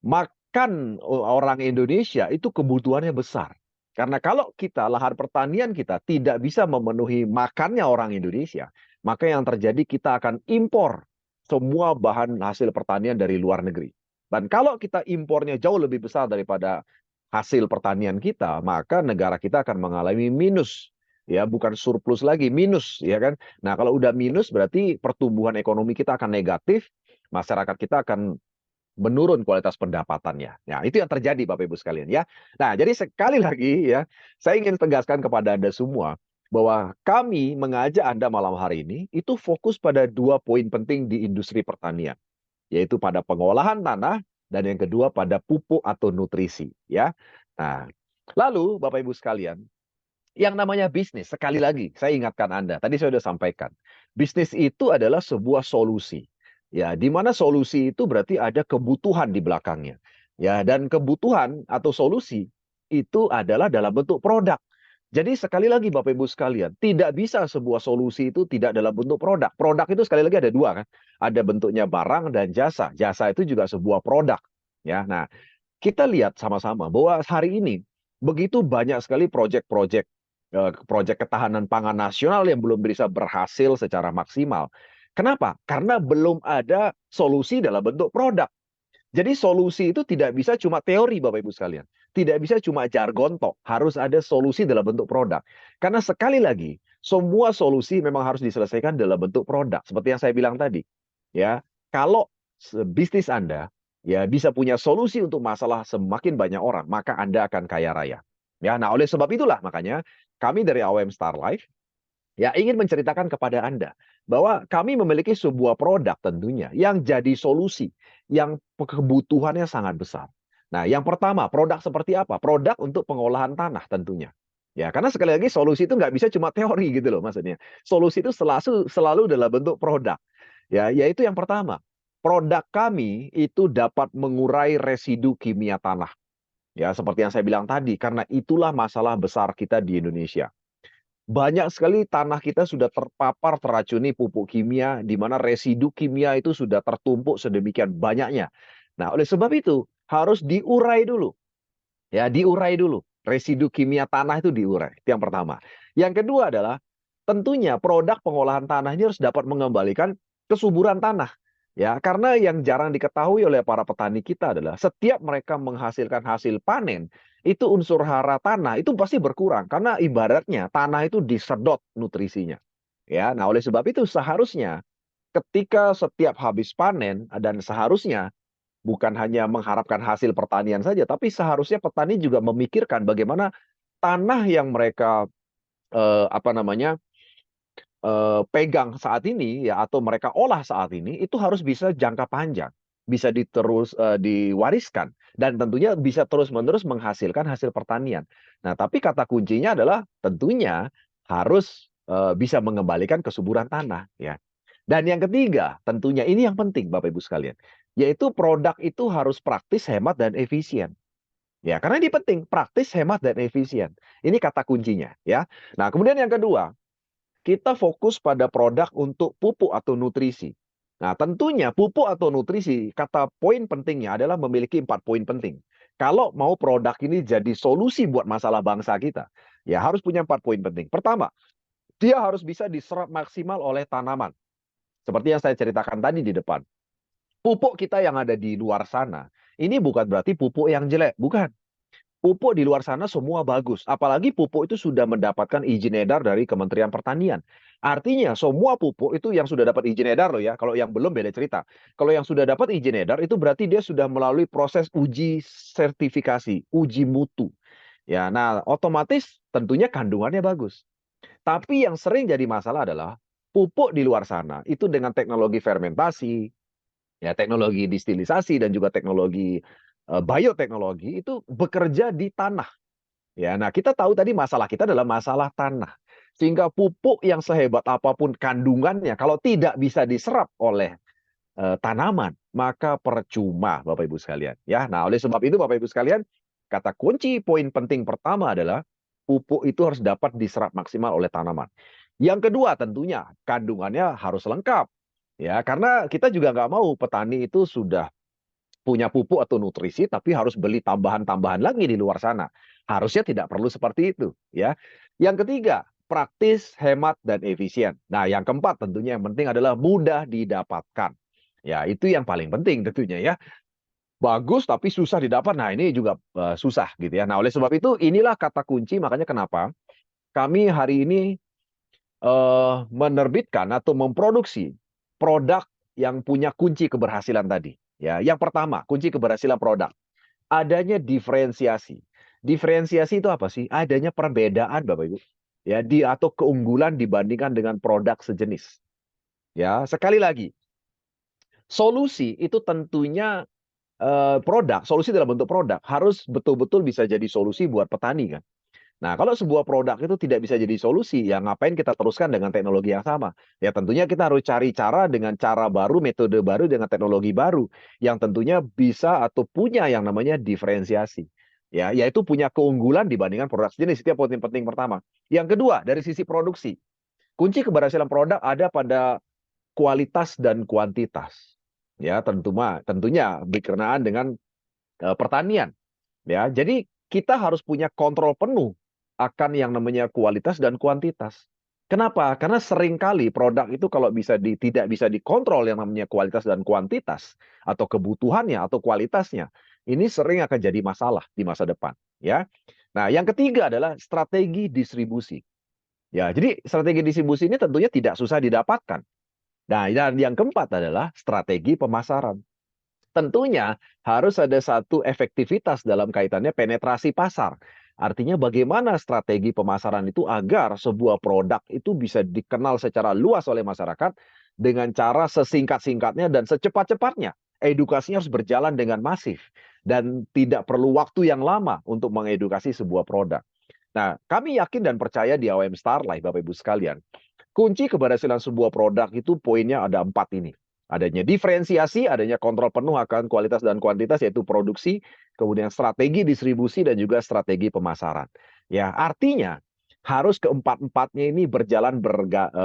makan orang Indonesia itu kebutuhannya besar. Karena kalau kita lahan pertanian kita tidak bisa memenuhi makannya orang Indonesia, maka yang terjadi kita akan impor semua bahan hasil pertanian dari luar negeri. Dan kalau kita impornya jauh lebih besar daripada hasil pertanian kita, maka negara kita akan mengalami minus. Ya, bukan surplus lagi, minus, ya kan? Nah, kalau udah minus berarti pertumbuhan ekonomi kita akan negatif, masyarakat kita akan menurun kualitas pendapatannya. Nah, itu yang terjadi Bapak Ibu sekalian ya. Nah, jadi sekali lagi ya, saya ingin tegaskan kepada Anda semua bahwa kami mengajak Anda malam hari ini itu fokus pada 2 poin penting di industri pertanian, yaitu pada pengolahan tanah dan yang kedua pada pupuk atau nutrisi ya. Nah, lalu Bapak Ibu sekalian, yang namanya bisnis, sekali lagi, saya ingatkan Anda, tadi saya sudah sampaikan, bisnis itu adalah sebuah solusi. Ya, di mana solusi itu berarti ada kebutuhan di belakangnya. Ya, dan kebutuhan atau solusi itu adalah dalam bentuk produk. Jadi sekali lagi Bapak Ibu sekalian, tidak bisa sebuah solusi itu tidak dalam bentuk produk. Produk itu sekali lagi ada dua kan. Ada bentuknya barang dan jasa. Jasa itu juga sebuah produk. Ya, nah kita lihat sama-sama bahwa hari ini begitu banyak sekali proyek-proyek proyek ketahanan pangan nasional yang belum bisa berhasil secara maksimal. Kenapa? Karena belum ada solusi dalam bentuk produk. Jadi solusi itu tidak bisa cuma teori Bapak Ibu sekalian. Tidak bisa cuma jargon tok, harus ada solusi dalam bentuk produk. Karena sekali lagi, semua solusi memang harus diselesaikan dalam bentuk produk. Seperti yang saya bilang tadi. Ya, kalau bisnis Anda ya bisa punya solusi untuk masalah semakin banyak orang, maka Anda akan kaya raya. Ya, nah oleh sebab itulah makanya kami dari AOM Star Life ya ingin menceritakan kepada Anda bahwa kami memiliki sebuah produk tentunya yang jadi solusi yang kebutuhannya sangat besar. Nah, yang pertama, produk seperti apa? Produk untuk pengolahan tanah tentunya. Ya, karena sekali lagi solusi itu nggak bisa cuma teori gitu loh maksudnya. Solusi itu selalu dalam bentuk produk. Ya, yaitu yang pertama, produk kami itu dapat mengurai residu kimia tanah. Ya, seperti yang saya bilang tadi, karena itulah masalah besar kita di Indonesia. Banyak sekali tanah kita sudah terpapar teracuni pupuk kimia, di mana residu kimia itu sudah tertumpuk sedemikian banyaknya. Nah, oleh sebab itu harus diurai dulu. Ya, diurai dulu. Residu kimia tanah itu diurai. Itu yang pertama. Yang kedua adalah tentunya produk pengolahan tanah ini harus dapat mengembalikan kesuburan tanah. Ya, karena yang jarang diketahui oleh para petani kita adalah setiap mereka menghasilkan hasil panen, itu unsur hara tanah itu pasti berkurang karena ibaratnya tanah itu disedot nutrisinya. Ya, nah oleh sebab itu seharusnya ketika setiap habis panen dan seharusnya bukan hanya mengharapkan hasil pertanian saja, tapi seharusnya petani juga memikirkan bagaimana tanah yang mereka apa namanya pegang saat ini ya atau mereka olah saat ini itu harus bisa jangka panjang, bisa diwariskan dan tentunya bisa terus-menerus menghasilkan hasil pertanian. Nah, tapi kata kuncinya adalah tentunya harus bisa mengembalikan kesuburan tanah ya. Dan yang ketiga, tentunya ini yang penting Bapak Ibu sekalian, yaitu produk itu harus praktis, hemat dan efisien. Ya, karena ini penting, praktis, hemat dan efisien. Ini kata kuncinya ya. Nah, kemudian yang kedua, kita fokus pada produk untuk pupuk atau nutrisi. Nah, tentunya pupuk atau nutrisi, kata poin pentingnya adalah memiliki 4 poin penting. Kalau mau produk ini jadi solusi buat masalah bangsa kita, ya harus punya 4 poin penting. Pertama, dia harus bisa diserap maksimal oleh tanaman. Seperti yang saya ceritakan tadi di depan. Pupuk kita yang ada di luar sana, Ini bukan berarti pupuk yang jelek, bukan. Pupuk di luar sana semua bagus. Apalagi pupuk itu sudah mendapatkan izin edar dari Kementerian Pertanian. Artinya semua pupuk itu yang sudah dapat izin edar loh ya. Kalau yang belum beda cerita. Kalau yang sudah dapat izin edar itu berarti dia sudah melalui proses uji sertifikasi, uji mutu. Ya, nah otomatis tentunya kandungannya bagus. Tapi yang sering jadi masalah adalah pupuk di luar sana itu dengan teknologi fermentasi, ya teknologi distilisasi dan juga teknologi bioteknologi itu bekerja di tanah. Ya, nah kita tahu tadi masalah kita adalah masalah tanah. Sehingga pupuk yang sehebat apapun kandungannya kalau tidak bisa diserap oleh tanaman, maka percuma Bapak Ibu sekalian. Ya, nah oleh sebab itu Bapak Ibu sekalian, kata kunci poin penting pertama adalah pupuk itu harus dapat diserap maksimal oleh tanaman. Yang kedua tentunya kandungannya harus lengkap. Ya, karena kita juga nggak mau petani itu sudah punya pupuk atau nutrisi tapi harus beli tambahan-tambahan lagi di luar sana. Harusnya tidak perlu seperti itu, ya. Yang ketiga, praktis, hemat dan efisien. Nah, yang keempat tentunya yang penting adalah mudah didapatkan. Ya, itu yang paling penting tentunya ya. Bagus tapi susah didapat. Nah, ini juga susah gitu ya. Nah, oleh sebab itu inilah kata kunci makanya kenapa kami hari ini menerbitkan atau memproduksi produk yang punya kunci keberhasilan tadi. Ya, yang pertama, kunci keberhasilan produk adanya diferensiasi. Diferensiasi itu apa sih? Adanya perbedaan, Bapak Ibu. Ya, atau keunggulan dibandingkan dengan produk sejenis. Ya, sekali lagi, solusi itu tentunya solusi dalam bentuk produk harus betul-betul bisa jadi solusi buat petani kan. Nah, kalau sebuah produk itu tidak bisa jadi solusi, ya ngapain kita teruskan dengan teknologi yang sama? Ya tentunya kita harus cari cara dengan cara baru, metode baru, dengan teknologi baru. Yang tentunya bisa atau punya yang namanya diferensiasi. Ya, yaitu punya keunggulan dibandingkan produk sejenis. Itu yang poin penting pertama. Yang kedua, dari sisi produksi. Kunci keberhasilan produk ada pada kualitas dan kuantitas. Ya, tentunya berkenaan dengan pertanian. Ya, jadi kita harus punya kontrol penuh akan yang namanya kualitas dan kuantitas. Kenapa? Karena seringkali produk itu kalau tidak bisa dikontrol yang namanya kualitas dan kuantitas atau kebutuhannya atau kualitasnya, ini sering akan jadi masalah di masa depan, ya. Nah, yang ketiga adalah strategi distribusi. Ya, jadi strategi distribusi ini tentunya tidak susah didapatkan. Nah, dan yang keempat adalah strategi pemasaran. Tentunya harus ada satu efektivitas dalam kaitannya penetrasi pasar. Artinya bagaimana strategi pemasaran itu agar sebuah produk itu bisa dikenal secara luas oleh masyarakat dengan cara sesingkat-singkatnya dan secepat-cepatnya. Edukasinya harus berjalan dengan masif dan tidak perlu waktu yang lama untuk mengedukasi sebuah produk. Nah, kami yakin dan percaya di AOM Starlife, Bapak Ibu sekalian, kunci keberhasilan sebuah produk itu poinnya ada 4 ini. Adanya diferensiasi, adanya kontrol penuh akan kualitas dan kuantitas, yaitu produksi, kemudian strategi distribusi, dan juga strategi pemasaran. Ya, artinya harus keempat-empatnya ini berjalan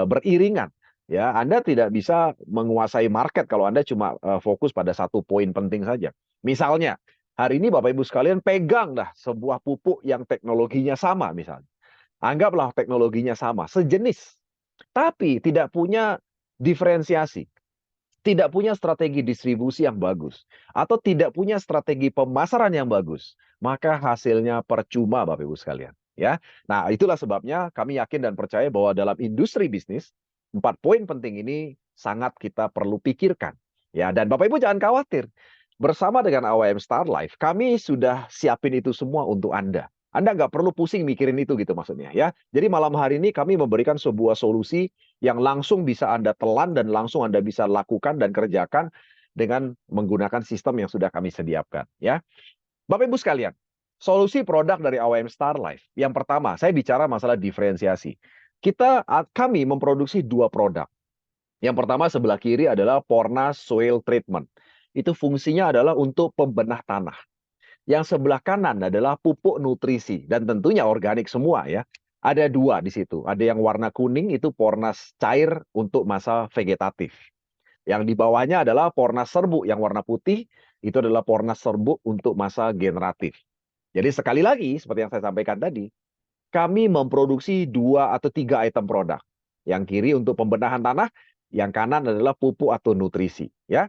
beriringan. Ya, Anda tidak bisa menguasai market kalau Anda cuma fokus pada satu poin penting saja. Misalnya, hari ini Bapak Ibu sekalian pegang dah sebuah pupuk yang teknologinya sama misalnya. Anggaplah teknologinya sama, sejenis. Tapi tidak punya diferensiasi, tidak punya strategi distribusi yang bagus, atau tidak punya strategi pemasaran yang bagus, maka hasilnya percuma Bapak Ibu sekalian. Ya, nah itulah sebabnya kami yakin dan percaya bahwa dalam industri bisnis 4 poin penting ini sangat kita perlu pikirkan. Ya, dan Bapak Ibu jangan khawatir. Bersama dengan AWM Star Life, kami sudah siapin itu semua untuk Anda. Anda nggak perlu pusing mikirin itu gitu maksudnya ya. Jadi malam hari ini kami memberikan sebuah solusi yang langsung bisa Anda telan dan langsung Anda bisa lakukan dan kerjakan dengan menggunakan sistem yang sudah kami sediakan ya. Bapak Ibu sekalian, solusi produk dari AWM Star Life. Yang pertama, saya bicara masalah diferensiasi. Kami memproduksi 2 produk. Yang pertama sebelah kiri adalah Porna Soil Treatment. Itu fungsinya adalah untuk pembenah tanah. Yang sebelah kanan adalah pupuk nutrisi dan tentunya organik semua ya. Ada 2 di situ. Ada yang warna kuning itu Pornas cair untuk masa vegetatif. Yang di bawahnya adalah Pornas serbuk yang warna putih, itu adalah Pornas serbuk untuk masa generatif. Jadi sekali lagi seperti yang saya sampaikan tadi, kami memproduksi 2 atau 3 item produk. Yang kiri untuk pembenahan tanah, yang kanan adalah pupuk atau nutrisi ya.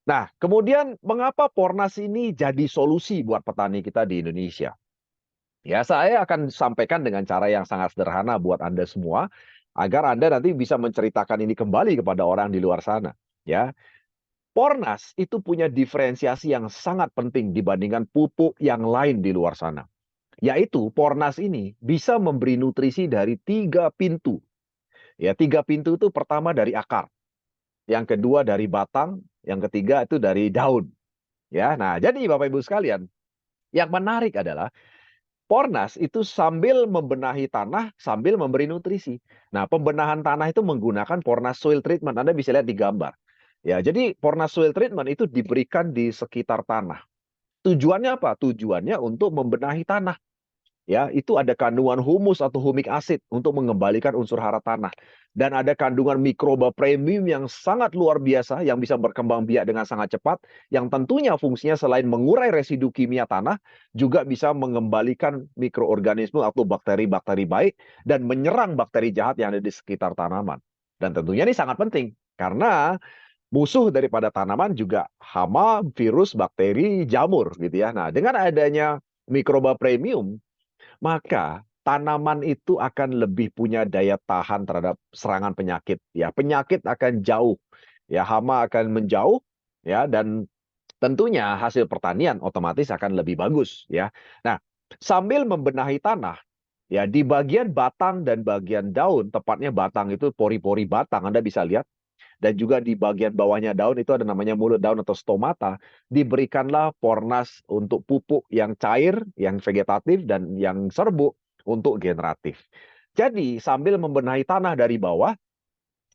Nah, kemudian mengapa Pornas ini jadi solusi buat petani kita di Indonesia? Ya, saya akan sampaikan dengan cara yang sangat sederhana buat Anda semua, agar Anda nanti bisa menceritakan ini kembali kepada orang di luar sana. Ya, Pornas itu punya diferensiasi yang sangat penting dibandingkan pupuk yang lain di luar sana. Yaitu Pornas ini bisa memberi nutrisi dari 3 pintu. Ya, 3 pintu itu pertama dari akar, yang kedua dari batang, yang ketiga itu dari daun. Ya, nah jadi Bapak Ibu sekalian, yang menarik adalah Pornas itu sambil membenahi tanah, sambil memberi nutrisi. Nah, pembenahan tanah itu menggunakan Pornas Soil Treatment. Anda bisa lihat di gambar. Ya, jadi Pornas Soil Treatment itu diberikan di sekitar tanah. Tujuannya apa? Tujuannya untuk membenahi tanah. Ya, itu ada kandungan humus atau humik asid untuk mengembalikan unsur hara tanah. Dan ada kandungan mikroba premium yang sangat luar biasa yang bisa berkembang biak dengan sangat cepat, yang tentunya fungsinya selain mengurai residu kimia tanah, juga bisa mengembalikan mikroorganisme atau bakteri-bakteri baik dan menyerang bakteri jahat yang ada di sekitar tanaman. Dan tentunya ini sangat penting karena musuh daripada tanaman juga hama, virus, bakteri, jamur gitu ya. Nah, dengan adanya mikroba premium, maka tanaman itu akan lebih punya daya tahan terhadap serangan penyakit. Ya, penyakit akan jauh, ya hama akan menjauh, ya dan tentunya hasil pertanian otomatis akan lebih bagus. Ya, nah sambil membenahi tanah, ya di bagian batang dan bagian daun, tepatnya batang itu pori-pori batang, Anda bisa lihat. Dan juga di bagian bawahnya daun itu ada namanya mulut daun atau stomata. Diberikanlah Pornas untuk pupuk yang cair, yang vegetatif, dan yang serbuk untuk generatif. Jadi sambil membenahi tanah dari bawah,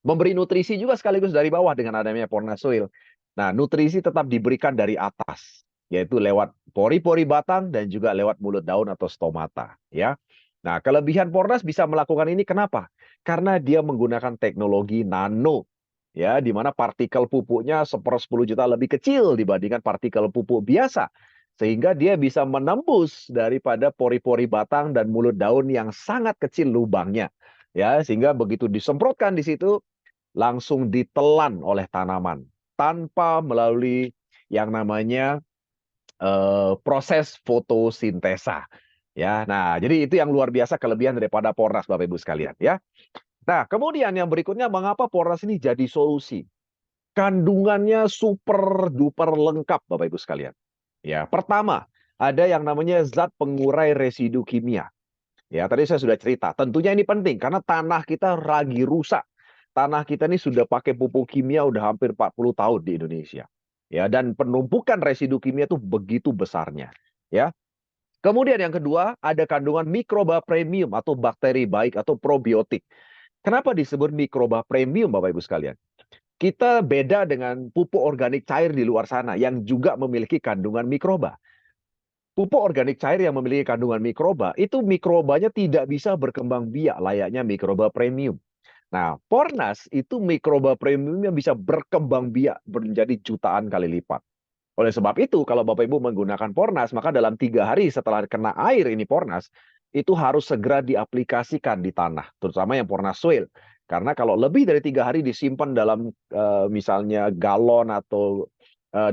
memberi nutrisi juga sekaligus dari bawah dengan adanya Pornas Soil. Nah, nutrisi tetap diberikan dari atas, yaitu lewat pori-pori batang dan juga lewat mulut daun atau stomata. Ya. Nah, kelebihan Pornas bisa melakukan ini kenapa? Karena dia menggunakan teknologi nano, ya, di mana partikel pupuknya 1/10 juta lebih kecil dibandingkan partikel pupuk biasa. Sehingga dia bisa menembus daripada pori-pori batang dan mulut daun yang sangat kecil lubangnya. Ya, sehingga begitu disemprotkan di situ, langsung ditelan oleh tanaman tanpa melalui yang namanya proses fotosintesa. Ya, nah jadi itu yang luar biasa kelebihan daripada Pornas, Bapak Ibu sekalian. Ya, nah kemudian yang berikutnya mengapa Pornas ini jadi solusi? Kandungannya super duper lengkap, Bapak Ibu sekalian. Ya, pertama ada yang namanya zat pengurai residu kimia. Ya, tadi saya sudah cerita. Tentunya ini penting karena tanah kita lagi rusak. Tanah kita ini sudah pakai pupuk kimia udah hampir 40 tahun di Indonesia. Ya, dan penumpukan residu kimia itu begitu besarnya. Ya. Kemudian yang kedua, ada kandungan mikroba premium atau bakteri baik atau probiotik. Kenapa disebut mikroba premium, Bapak Ibu sekalian? Kita beda dengan pupuk organik cair di luar sana yang juga memiliki kandungan mikroba. Pupuk organik cair yang memiliki kandungan mikroba, itu mikrobanya tidak bisa berkembang biak layaknya mikroba premium. Nah, Pornas itu mikroba premium yang bisa berkembang biak menjadi jutaan kali lipat. Oleh sebab itu, kalau Bapak Ibu menggunakan Pornas, maka dalam 3 hari setelah kena air ini Pornas, itu harus segera diaplikasikan di tanah, terutama yang Pornas Soil. Karena kalau lebih dari 3 hari disimpan dalam misalnya galon atau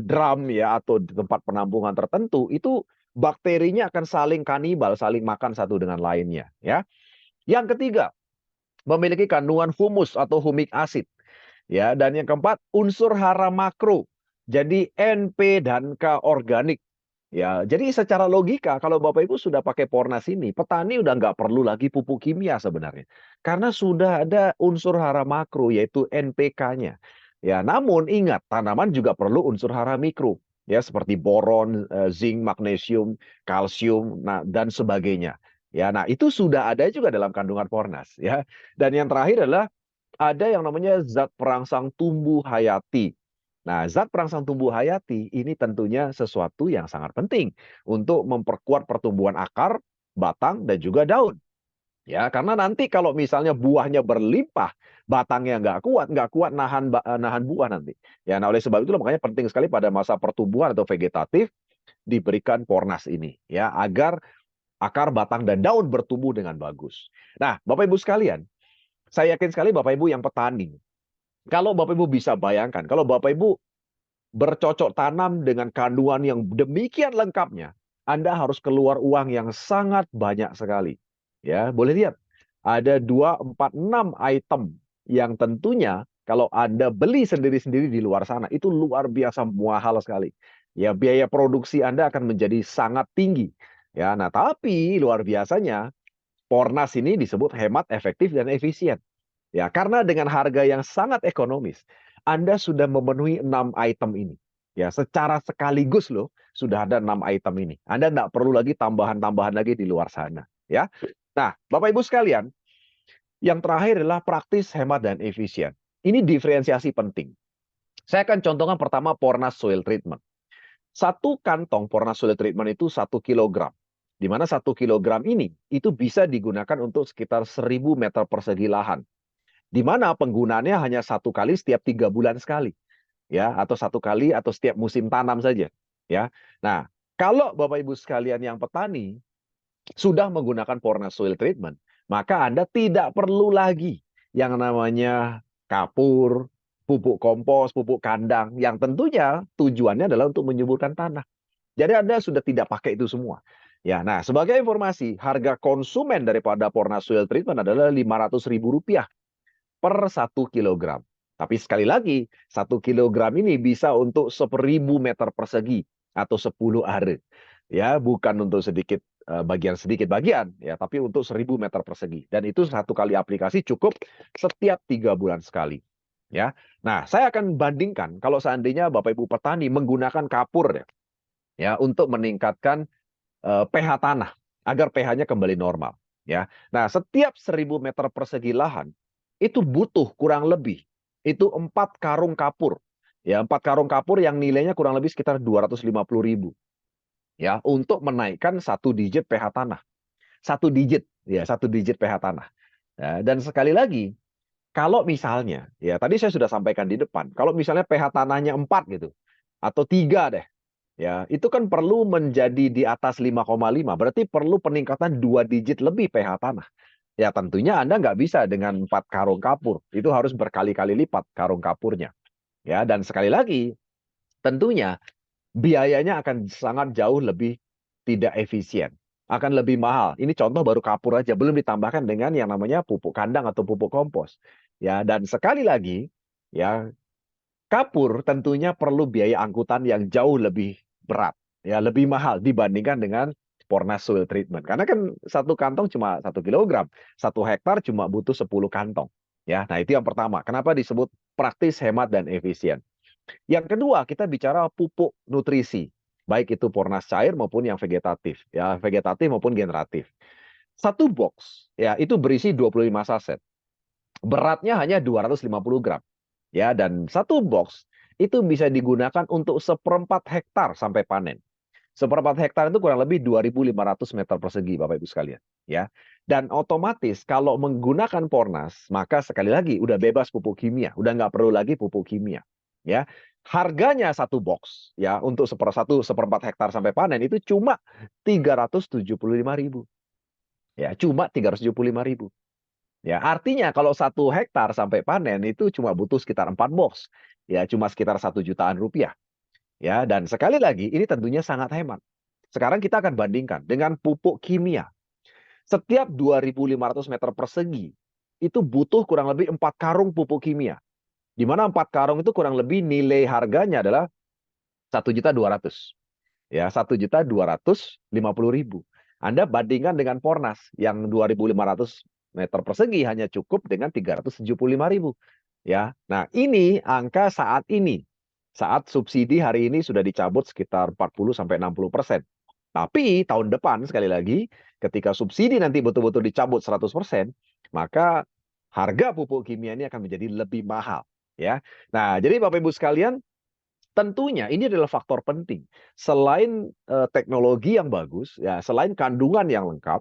drum ya atau di tempat penampungan tertentu, itu bakterinya akan saling kanibal, saling makan satu dengan lainnya. Ya, yang ketiga memiliki kandungan humus atau humik asid. Ya, dan yang keempat unsur hara makro. Jadi NP dan K organik. Ya, jadi secara logika kalau Bapak Ibu sudah pakai Pornas ini, petani udah nggak perlu lagi pupuk kimia sebenarnya. Karena sudah ada unsur hara makro yaitu NPK-nya. Ya, namun ingat tanaman juga perlu unsur hara mikro. Ya, seperti boron, zinc, magnesium, kalsium, nah, dan sebagainya. Ya, nah itu sudah ada juga dalam kandungan Pornas. Ya, dan yang terakhir adalah ada yang namanya zat perangsang tumbuh hayati. Nah, zat perangsang tumbuh hayati ini tentunya sesuatu yang sangat penting untuk memperkuat pertumbuhan akar, batang, dan juga daun. Ya, karena nanti kalau misalnya buahnya berlimpah, batangnya nggak kuat nahan buah nanti. Ya, nah oleh sebab itu makanya penting sekali pada masa pertumbuhan atau vegetatif diberikan Pornas ini, ya agar akar, batang, dan daun bertumbuh dengan bagus. Nah, Bapak Ibu sekalian, saya yakin sekali Bapak Ibu yang petani. Kalau Bapak Ibu bisa bayangkan, kalau Bapak Ibu bercocok tanam dengan kandungan yang demikian lengkapnya, Anda harus keluar uang yang sangat banyak sekali. Ya, boleh lihat. Ada 2, 4, 6 item yang tentunya kalau Anda beli sendiri-sendiri di luar sana, itu luar biasa mahal sekali. Ya, biaya produksi Anda akan menjadi sangat tinggi. Ya, nah tapi luar biasanya Pornas ini disebut hemat, efektif, dan efisien. Ya, karena dengan harga yang sangat ekonomis, Anda sudah memenuhi 6 item ini. Ya, secara sekaligus loh, sudah ada 6 item ini. Anda tidak perlu lagi tambahan-tambahan lagi di luar sana. Ya, nah, Bapak Ibu sekalian, yang terakhir adalah praktis, hemat, dan efisien. Ini diferensiasi penting. Saya akan contohkan pertama Pornas Soil Treatment. Satu kantong Pornas Soil Treatment itu 1 kilogram. Di mana 1 kilogram ini itu bisa digunakan untuk sekitar 1.000 meter persegi lahan. Di mana penggunaannya hanya 1 kali setiap 3 bulan sekali. Ya, atau 1 kali atau setiap musim tanam saja. Ya. Nah, kalau Bapak Ibu sekalian yang petani sudah menggunakan Pornas Soil Treatment, maka Anda tidak perlu lagi yang namanya kapur, pupuk kompos, pupuk kandang, yang tentunya tujuannya adalah untuk menyuburkan tanah. Jadi Anda sudah tidak pakai itu semua. Ya, nah sebagai informasi, harga konsumen daripada Pornas Soil Treatment adalah Rp500.000 per 1 kilogram. Tapi sekali lagi, 1 kilogram ini bisa untuk 1.000 meter persegi atau 10 are. Ya, bukan untuk sedikit bagian, ya, tapi untuk 1.000 meter persegi. Dan itu 1 kali aplikasi cukup setiap 3 bulan sekali. Ya, nah saya akan bandingkan kalau seandainya Bapak Ibu petani menggunakan kapur ya untuk meningkatkan pH tanah agar pH-nya kembali normal. Ya, nah setiap 1.000 meter persegi lahan itu butuh kurang lebih itu 4 karung kapur. Ya, 4 karung kapur yang nilainya kurang lebih sekitar 250.000 ya untuk menaikkan 1 digit pH tanah. 1 digit ya, 1 digit pH tanah. Ya, dan sekali lagi, kalau misalnya ya tadi saya sudah sampaikan di depan, kalau misalnya pH tanahnya 4 gitu atau 3 deh. Ya, itu kan perlu menjadi di atas 5,5, berarti perlu peningkatan 2 digit lebih pH tanah. Ya, tentunya Anda nggak bisa dengan 4 karung kapur. Itu harus berkali-kali lipat karung kapurnya. Ya, dan sekali lagi, tentunya biayanya akan sangat jauh lebih tidak efisien. Akan lebih mahal. Ini contoh baru kapur aja, belum ditambahkan dengan yang namanya pupuk kandang atau pupuk kompos. Ya, dan sekali lagi, ya kapur tentunya perlu biaya angkutan yang jauh lebih berat, ya lebih mahal dibandingkan dengan Pornas Soil Treatment. Karena kan 1 kantong cuma 1 kilogram, 1 hektar cuma butuh 10 kantong. Ya, nah itu yang pertama. Kenapa disebut praktis, hemat, dan efisien? Yang kedua, kita bicara pupuk nutrisi, baik itu Pornas cair maupun yang vegetatif, ya vegetatif maupun generatif. 1 box, ya itu berisi 25 saset. Beratnya hanya 250 gram. Ya, dan 1 box itu bisa digunakan untuk 1/4 hektar sampai panen. 1/4 hektar itu kurang lebih 2.500 meter persegi, Bapak Ibu sekalian. Ya, dan otomatis kalau menggunakan Pornas, maka sekali lagi udah bebas pupuk kimia, udah nggak perlu lagi pupuk kimia. Ya, harganya 1 box ya untuk 1/4 hektar sampai panen itu cuma 375.000. Ya, cuma 375.000. Ya, artinya kalau 1 hektar sampai panen itu cuma butuh sekitar 4 box. Ya, cuma sekitar 1 jutaan rupiah. Ya, dan sekali lagi ini tentunya sangat hemat. Sekarang kita akan bandingkan dengan pupuk kimia. Setiap 2.500 meter persegi itu butuh kurang lebih 4 karung pupuk kimia. Di mana 4 karung itu kurang lebih nilai harganya adalah 1.200.000. Ya, 1.250.000. Anda bandingkan dengan Pornas yang 2.500 meter persegi hanya cukup dengan 375.000. Ya, nah ini angka saat ini. Saat subsidi hari ini sudah dicabut sekitar 40-60%. Tapi tahun depan sekali lagi, ketika subsidi nanti betul-betul dicabut 100%, maka harga pupuk kimia ini akan menjadi lebih mahal. Ya, nah jadi Bapak Ibu sekalian, tentunya ini adalah faktor penting. Selain teknologi yang bagus, ya selain kandungan yang lengkap,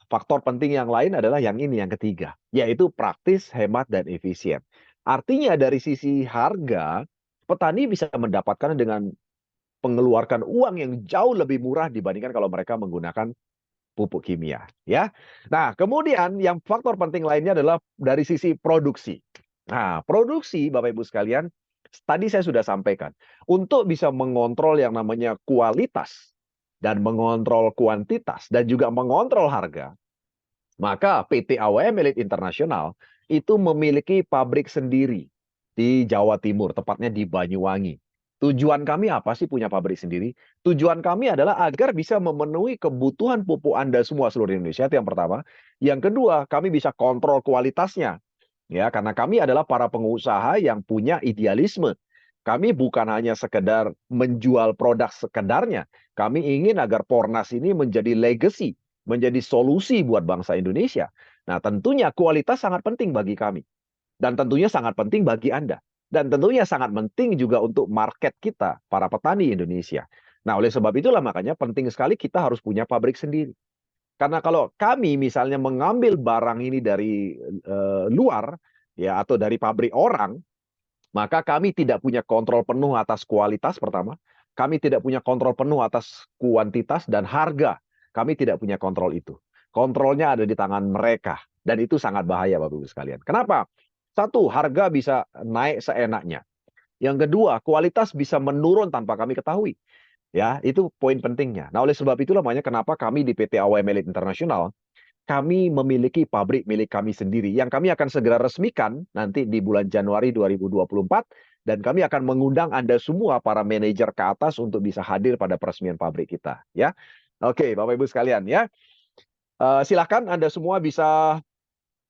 faktor penting yang lain adalah yang ini, yang ketiga, yaitu praktis, hemat, dan efisien. Artinya dari sisi harga, petani bisa mendapatkan dengan mengeluarkan uang yang jauh lebih murah dibandingkan kalau mereka menggunakan pupuk kimia. Ya, nah kemudian yang faktor penting lainnya adalah dari sisi produksi. Nah, produksi Bapak Ibu sekalian, tadi saya sudah sampaikan, untuk bisa mengontrol yang namanya kualitas dan mengontrol kuantitas dan juga mengontrol harga, maka PT AWM Elite Internasional itu memiliki pabrik sendiri di Jawa Timur, tepatnya di Banyuwangi. Tujuan kami apa sih punya pabrik sendiri? Tujuan kami adalah agar bisa memenuhi kebutuhan pupuk Anda semua seluruh Indonesia, itu yang pertama. Yang kedua, kami bisa kontrol kualitasnya. Ya, karena kami adalah para pengusaha yang punya idealisme. Kami bukan hanya sekedar menjual produk sekedarnya. Kami ingin agar Pornas ini menjadi legacy, menjadi solusi buat bangsa Indonesia. Nah, tentunya kualitas sangat penting bagi kami. Dan tentunya sangat penting bagi Anda. Dan tentunya sangat penting juga untuk market kita, para petani Indonesia. Nah, oleh sebab itulah makanya penting sekali kita harus punya pabrik sendiri. Karena kalau kami misalnya mengambil barang ini dari luar, ya, atau dari pabrik orang, maka kami tidak punya kontrol penuh atas kualitas pertama, kami tidak punya kontrol penuh atas kuantitas dan harga. Kami tidak punya kontrol itu. Kontrolnya ada di tangan mereka dan itu sangat bahaya Bapak Ibu sekalian. Kenapa? Satu, harga bisa naik seenaknya. Yang kedua, kualitas bisa menurun tanpa kami ketahui. Ya, itu poin pentingnya. Nah, oleh sebab itulah makanya kenapa kami di PT AWM Elite Internasional kami memiliki pabrik milik kami sendiri yang kami akan segera resmikan nanti di bulan Januari 2024 dan kami akan mengundang Anda semua para manajer ke atas untuk bisa hadir pada peresmian pabrik kita ya. Oke, Bapak Ibu sekalian ya. Silakan Anda semua bisa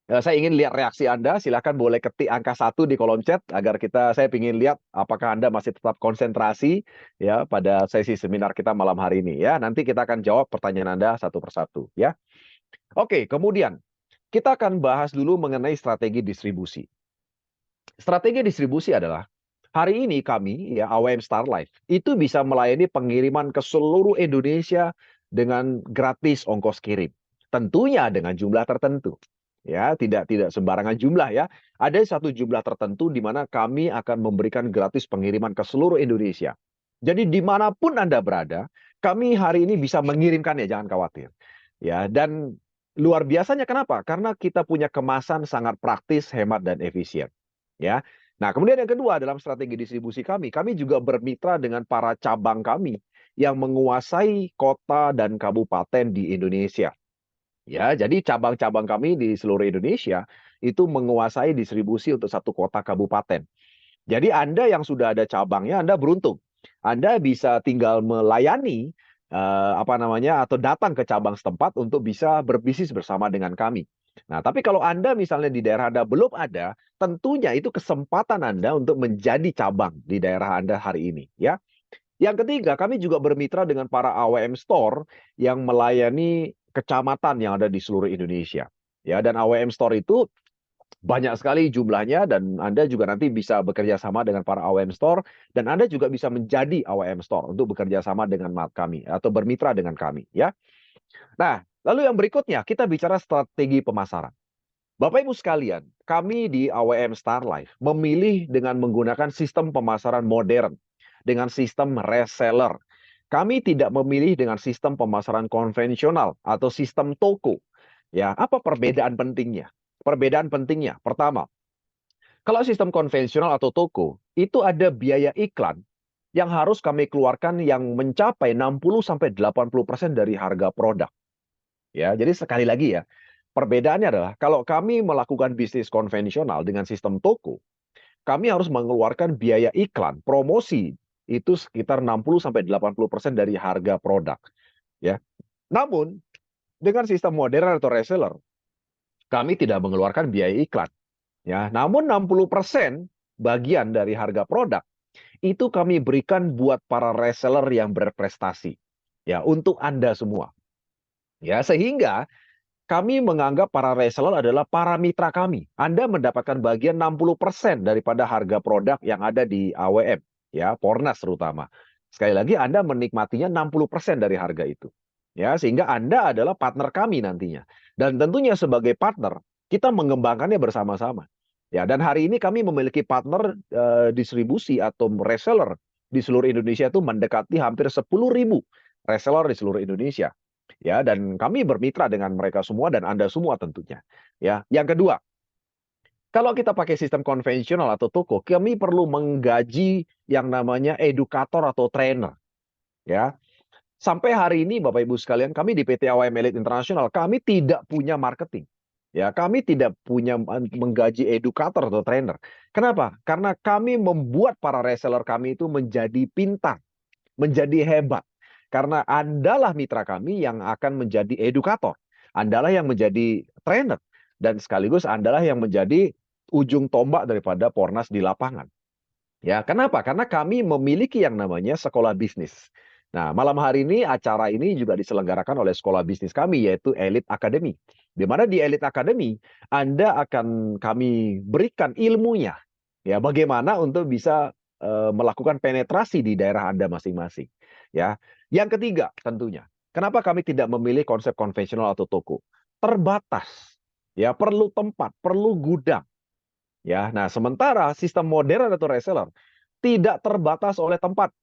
saya ingin lihat reaksi Anda. Silakan boleh ketik angka 1 di kolom chat agar saya ingin lihat apakah Anda masih tetap konsentrasi ya pada sesi seminar kita malam hari ini ya. Nanti kita akan jawab pertanyaan Anda satu persatu ya. Oke, kemudian kita akan bahas dulu mengenai strategi distribusi. Strategi distribusi adalah hari ini kami ya AWM Star Life itu bisa melayani pengiriman ke seluruh Indonesia dengan gratis ongkos kirim. Tentunya dengan jumlah tertentu. Ya, tidak sembarangan jumlah ya. Ada satu jumlah tertentu di mana kami akan memberikan gratis pengiriman ke seluruh Indonesia. Jadi dimanapun Anda berada, kami hari ini bisa mengirimkan ya, jangan khawatir. Ya, dan luar biasanya kenapa? Karena kita punya kemasan sangat praktis, hemat dan efisien. Ya. Nah, kemudian yang kedua dalam strategi distribusi kami juga bermitra dengan para cabang kami yang menguasai kota dan kabupaten di Indonesia. Ya, jadi cabang-cabang kami di seluruh Indonesia itu menguasai distribusi untuk satu kota kabupaten. Jadi Anda yang sudah ada cabangnya, Anda beruntung. Anda bisa tinggal melayani atau datang ke cabang setempat untuk bisa berbisnis bersama dengan kami. Nah, tapi kalau Anda misalnya di daerah Anda belum ada, tentunya itu kesempatan Anda untuk menjadi cabang di daerah Anda hari ini, ya. Yang ketiga, kami juga bermitra dengan para AWM Store yang melayani kecamatan yang ada di seluruh Indonesia. Ya, dan AWM Store itu banyak sekali jumlahnya dan Anda juga nanti bisa bekerja sama dengan para AWM Store dan Anda juga bisa menjadi AWM Store untuk bekerja sama dengan kami atau bermitra dengan kami, ya. Nah, lalu yang berikutnya kita bicara strategi pemasaran. Bapak Ibu sekalian, kami di AWM Star Life memilih dengan menggunakan sistem pemasaran modern dengan sistem reseller. Kami tidak memilih dengan sistem pemasaran konvensional atau sistem toko. Ya, apa perbedaan pentingnya? Perbedaan pentingnya, pertama, kalau sistem konvensional atau toko, itu ada biaya iklan yang harus kami keluarkan yang mencapai 60-80% dari harga produk. Ya, jadi sekali lagi ya, perbedaannya adalah kalau kami melakukan bisnis konvensional dengan sistem toko, kami harus mengeluarkan biaya iklan, promosi itu sekitar 60-80% dari harga produk, ya. Namun dengan sistem modern atau reseller, kami tidak mengeluarkan biaya iklan, ya. Namun 60% bagian dari harga produk itu kami berikan buat para reseller yang berprestasi, ya, untuk Anda semua. Ya, sehingga kami menganggap para reseller adalah para mitra kami. Anda mendapatkan bagian 60% daripada harga produk yang ada di AWM, ya, Pornas terutama. Sekali lagi Anda menikmatinya 60% dari harga itu. Ya, sehingga Anda adalah partner kami nantinya. Dan tentunya sebagai partner, kita mengembangkannya bersama-sama. Ya, dan hari ini kami memiliki partner distribusi atau reseller di seluruh Indonesia itu mendekati hampir 10.000 reseller di seluruh Indonesia. Ya, dan kami bermitra dengan mereka semua dan Anda semua tentunya. Ya, yang kedua, Kalau kita pakai sistem konvensional atau toko, kami perlu menggaji yang namanya edukator atau trainer, ya. Sampai hari ini Bapak Ibu sekalian, kami di PT AWM Elite International, kami tidak punya marketing. Ya, kami tidak punya menggaji edukator atau trainer. Kenapa? Karena kami membuat para reseller kami itu menjadi pintar, menjadi hebat. Karena Andalah mitra kami yang akan menjadi edukator. Andalah yang menjadi trainer. Dan sekaligus Andalah yang menjadi ujung tombak daripada Pornas di lapangan. Ya, kenapa? Karena kami memiliki yang namanya sekolah bisnis. Nah, malam hari ini acara ini juga diselenggarakan oleh sekolah bisnis kami, yaitu Elite Academy. Di mana di Elite Academy, Anda akan kami berikan ilmunya. Ya, bagaimana untuk bisa melakukan penetrasi di daerah Anda masing-masing. Ya, yang ketiga tentunya, kenapa kami tidak memilih konsep konvensional atau toko? Terbatas. Ya, perlu tempat, perlu gudang. Ya, nah sementara sistem modern atau reseller tidak terbatas oleh tempat.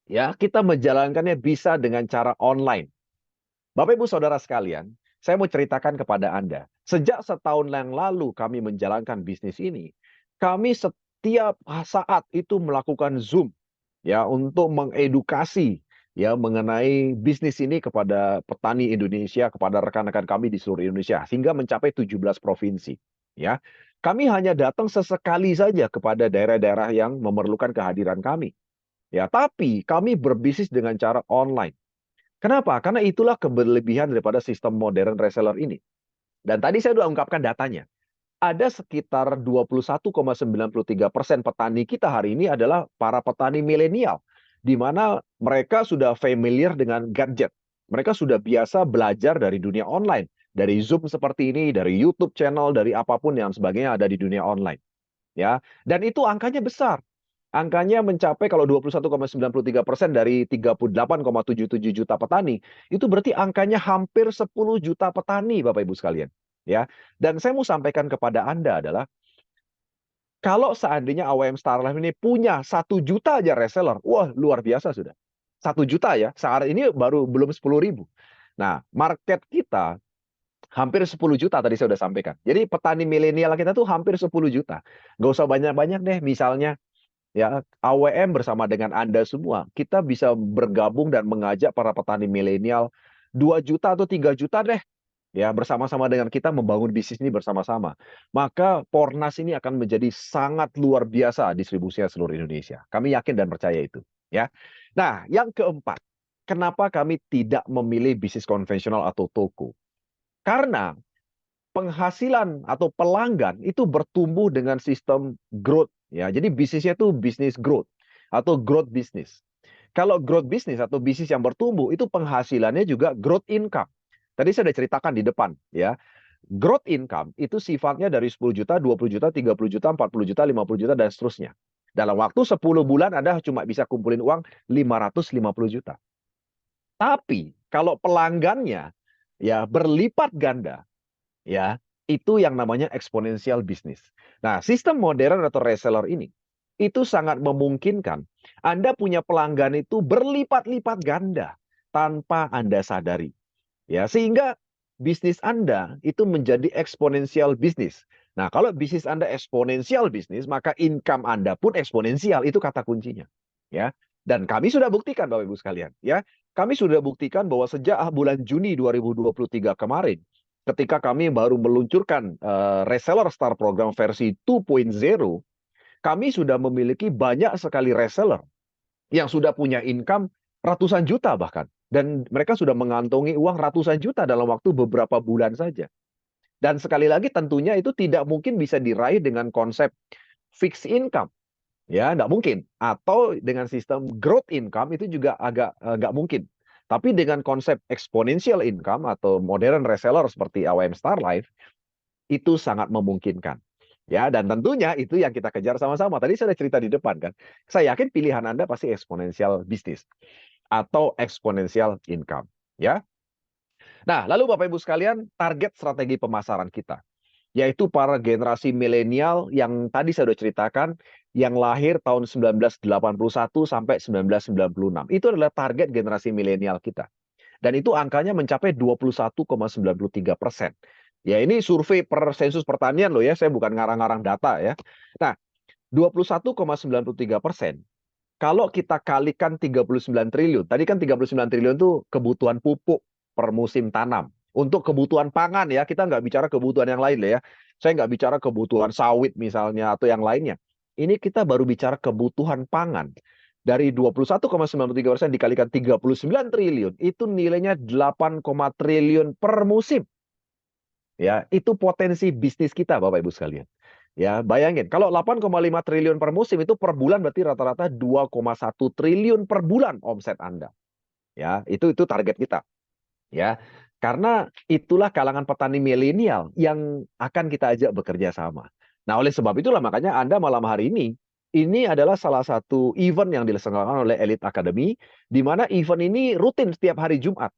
Ya, kita menjalankannya bisa dengan cara online. Bapak Ibu Saudara sekalian, saya mau ceritakan kepada Anda. Sejak setahun yang lalu kami menjalankan bisnis ini, kami setiap saat itu melakukan Zoom ya untuk mengedukasi ya mengenai bisnis ini kepada petani Indonesia, kepada rekan-rekan kami di seluruh Indonesia sehingga mencapai 17 provinsi, ya. Kami hanya datang sesekali saja kepada daerah-daerah yang memerlukan kehadiran kami. Ya, tapi kami berbisnis dengan cara online. Kenapa? Karena itulah kelebihan daripada sistem modern reseller ini. Dan tadi saya sudah ungkapkan datanya. Ada sekitar 21,93% petani kita hari ini adalah para petani milenial, di mana mereka sudah familiar dengan gadget. Mereka sudah biasa belajar dari dunia online, dari Zoom seperti ini, dari YouTube channel, dari apapun yang sebagainya ada di dunia online. Ya, dan itu angkanya besar. Angkanya mencapai kalau 21,93% dari 38,77 juta petani, itu berarti angkanya hampir 10 juta petani, Bapak Ibu sekalian. Ya, dan saya mau sampaikan kepada Anda adalah kalau seandainya AWM Starlife ini punya 1 juta aja reseller, wah luar biasa sudah. 1 juta ya, saat ini baru belum 10.000. Nah, market kita hampir 10 juta tadi saya sudah sampaikan. Jadi petani milenial kita tuh hampir 10 juta. Nggak usah banyak-banyak deh, misalnya ya AWM bersama dengan Anda semua, kita bisa bergabung dan mengajak para petani milenial 2 juta atau 3 juta deh. Ya, bersama-sama dengan kita membangun bisnis ini bersama-sama. Maka Pornas ini akan menjadi sangat luar biasa distribusinya seluruh Indonesia. Kami yakin dan percaya itu, ya. Nah, yang keempat, kenapa kami tidak memilih bisnis konvensional atau toko? Karena penghasilan atau pelanggan itu bertumbuh dengan sistem growth, ya. Jadi bisnisnya itu bisnis growth atau growth business. Kalau growth business atau bisnis yang bertumbuh itu penghasilannya juga growth income. Tadi saya sudah ceritakan di depan, ya. Growth income itu sifatnya dari 10 juta, 20 juta, 30 juta, 40 juta, 50 juta dan seterusnya. Dalam waktu 10 bulan Anda cuma bisa kumpulin uang 550 juta. Tapi kalau pelanggannya ya berlipat ganda, ya, itu yang namanya exponential business. Nah, sistem modern atau reseller ini itu sangat memungkinkan Anda punya pelanggan itu berlipat-lipat ganda tanpa Anda sadari. Ya, sehingga bisnis Anda itu menjadi eksponensial bisnis. Nah, kalau bisnis Anda eksponensial bisnis, maka income Anda pun eksponensial. Itu kata kuncinya. Ya. Dan kami sudah buktikan Bapak Ibu sekalian, ya. Kami sudah buktikan bahwa sejak bulan Juni 2023 kemarin, ketika kami baru meluncurkan reseller star program versi 2.0, kami sudah memiliki banyak sekali reseller yang sudah punya income ratusan juta bahkan. Dan mereka sudah mengantongi uang ratusan juta dalam waktu beberapa bulan saja. Dan sekali lagi tentunya itu tidak mungkin bisa diraih dengan konsep fixed income. Ya, nggak mungkin. Atau dengan sistem growth income itu juga agak nggak mungkin. Tapi dengan konsep exponential income atau modern reseller seperti AWM Starlife, itu sangat memungkinkan. Ya, dan tentunya itu yang kita kejar sama-sama. Tadi saya sudah cerita di depan kan. Saya yakin pilihan Anda pasti eksponensial bisnis atau eksponensial income, ya. Nah, lalu Bapak Ibu sekalian, target strategi pemasaran kita yaitu para generasi milenial yang tadi saya sudah ceritakan yang lahir tahun 1981 sampai 1996. Itu adalah target generasi milenial kita. Dan itu angkanya mencapai 21,93%. Ya ini survei per Sensus Pertanian loh ya, saya bukan ngarang-ngarang data ya. Nah, 21,93%. Kalau kita kalikan 39 triliun, tadi kan 39 triliun itu kebutuhan pupuk per musim tanam. Untuk kebutuhan pangan ya, kita nggak bicara kebutuhan yang lain ya. Saya nggak bicara kebutuhan sawit misalnya atau yang lainnya. Ini kita baru bicara kebutuhan pangan. Dari 21,93% dikalikan 39 triliun, itu nilainya 8, triliun per musim. Ya, itu potensi bisnis kita Bapak Ibu sekalian. Ya, bayangin kalau 8,5 triliun per musim itu per bulan berarti rata-rata 2,1 triliun per bulan omset Anda. Ya, itu target kita. Ya. Karena itulah kalangan petani milenial yang akan kita ajak bekerja sama. Nah, oleh sebab itulah makanya Anda malam hari ini adalah salah satu event yang diselenggarakan oleh Elite Academy, di mana event ini rutin setiap hari Jumat.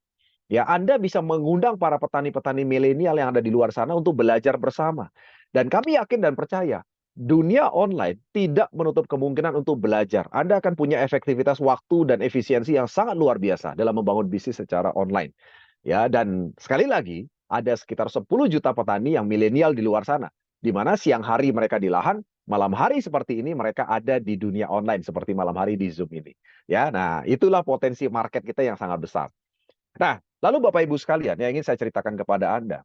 Ya, Anda bisa mengundang para petani-petani milenial yang ada di luar sana untuk belajar bersama. Dan kami yakin dan percaya, dunia online tidak menutup kemungkinan untuk belajar. Anda akan punya efektivitas waktu dan efisiensi yang sangat luar biasa dalam membangun bisnis secara online. Ya, dan sekali lagi, ada sekitar 10 juta petani yang milenial di luar sana, di mana siang hari mereka di lahan, malam hari seperti ini mereka ada di dunia online seperti malam hari di Zoom ini. Ya, nah itulah potensi market kita yang sangat besar. Nah, lalu Bapak Ibu sekalian, yang ingin saya ceritakan kepada Anda,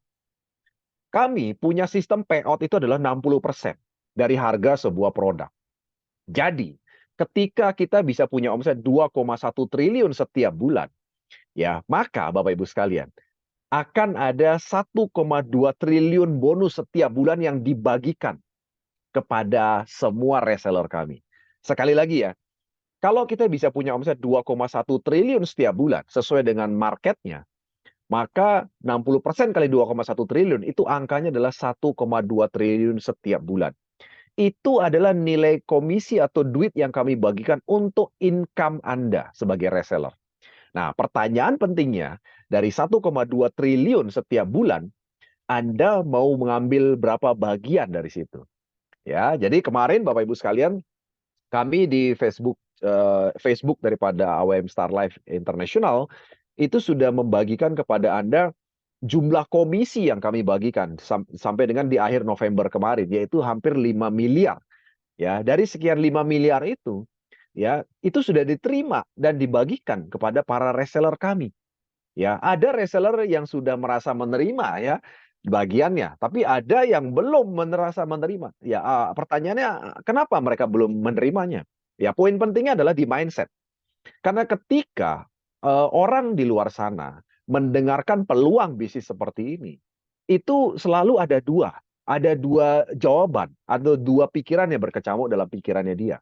kami punya sistem payout itu adalah 60% dari harga sebuah produk. Jadi, ketika kita bisa punya omset 2,1 triliun setiap bulan, ya, maka Bapak Ibu sekalian, akan ada 1,2 triliun bonus setiap bulan yang dibagikan kepada semua reseller kami. Sekali lagi ya, kalau kita bisa punya omset 2,1 triliun setiap bulan sesuai dengan marketnya, maka 60% kali 2,1 triliun itu angkanya adalah 1,2 triliun setiap bulan. Itu adalah nilai komisi atau duit yang kami bagikan untuk income Anda sebagai reseller. Nah, pertanyaan pentingnya, dari 1,2 triliun setiap bulan, Anda mau mengambil berapa bagian dari situ? Ya, jadi kemarin Bapak Ibu sekalian, kami di Facebook daripada AWM Star Life International itu sudah membagikan kepada Anda jumlah komisi yang kami bagikan sampai dengan di akhir November kemarin, yaitu hampir 5 miliar. Ya, dari sekian 5 miliar itu, ya, itu sudah diterima dan dibagikan kepada para reseller kami. Ya, ada reseller yang sudah merasa menerima ya bagiannya, tapi ada yang belum merasa menerima. Ya, pertanyaannya kenapa mereka belum menerimanya? Ya, poin pentingnya adalah di mindset. Karena ketika orang di luar sana mendengarkan peluang bisnis seperti ini, itu selalu ada dua jawaban, ada dua pikiran yang berkecamuk dalam pikirannya dia.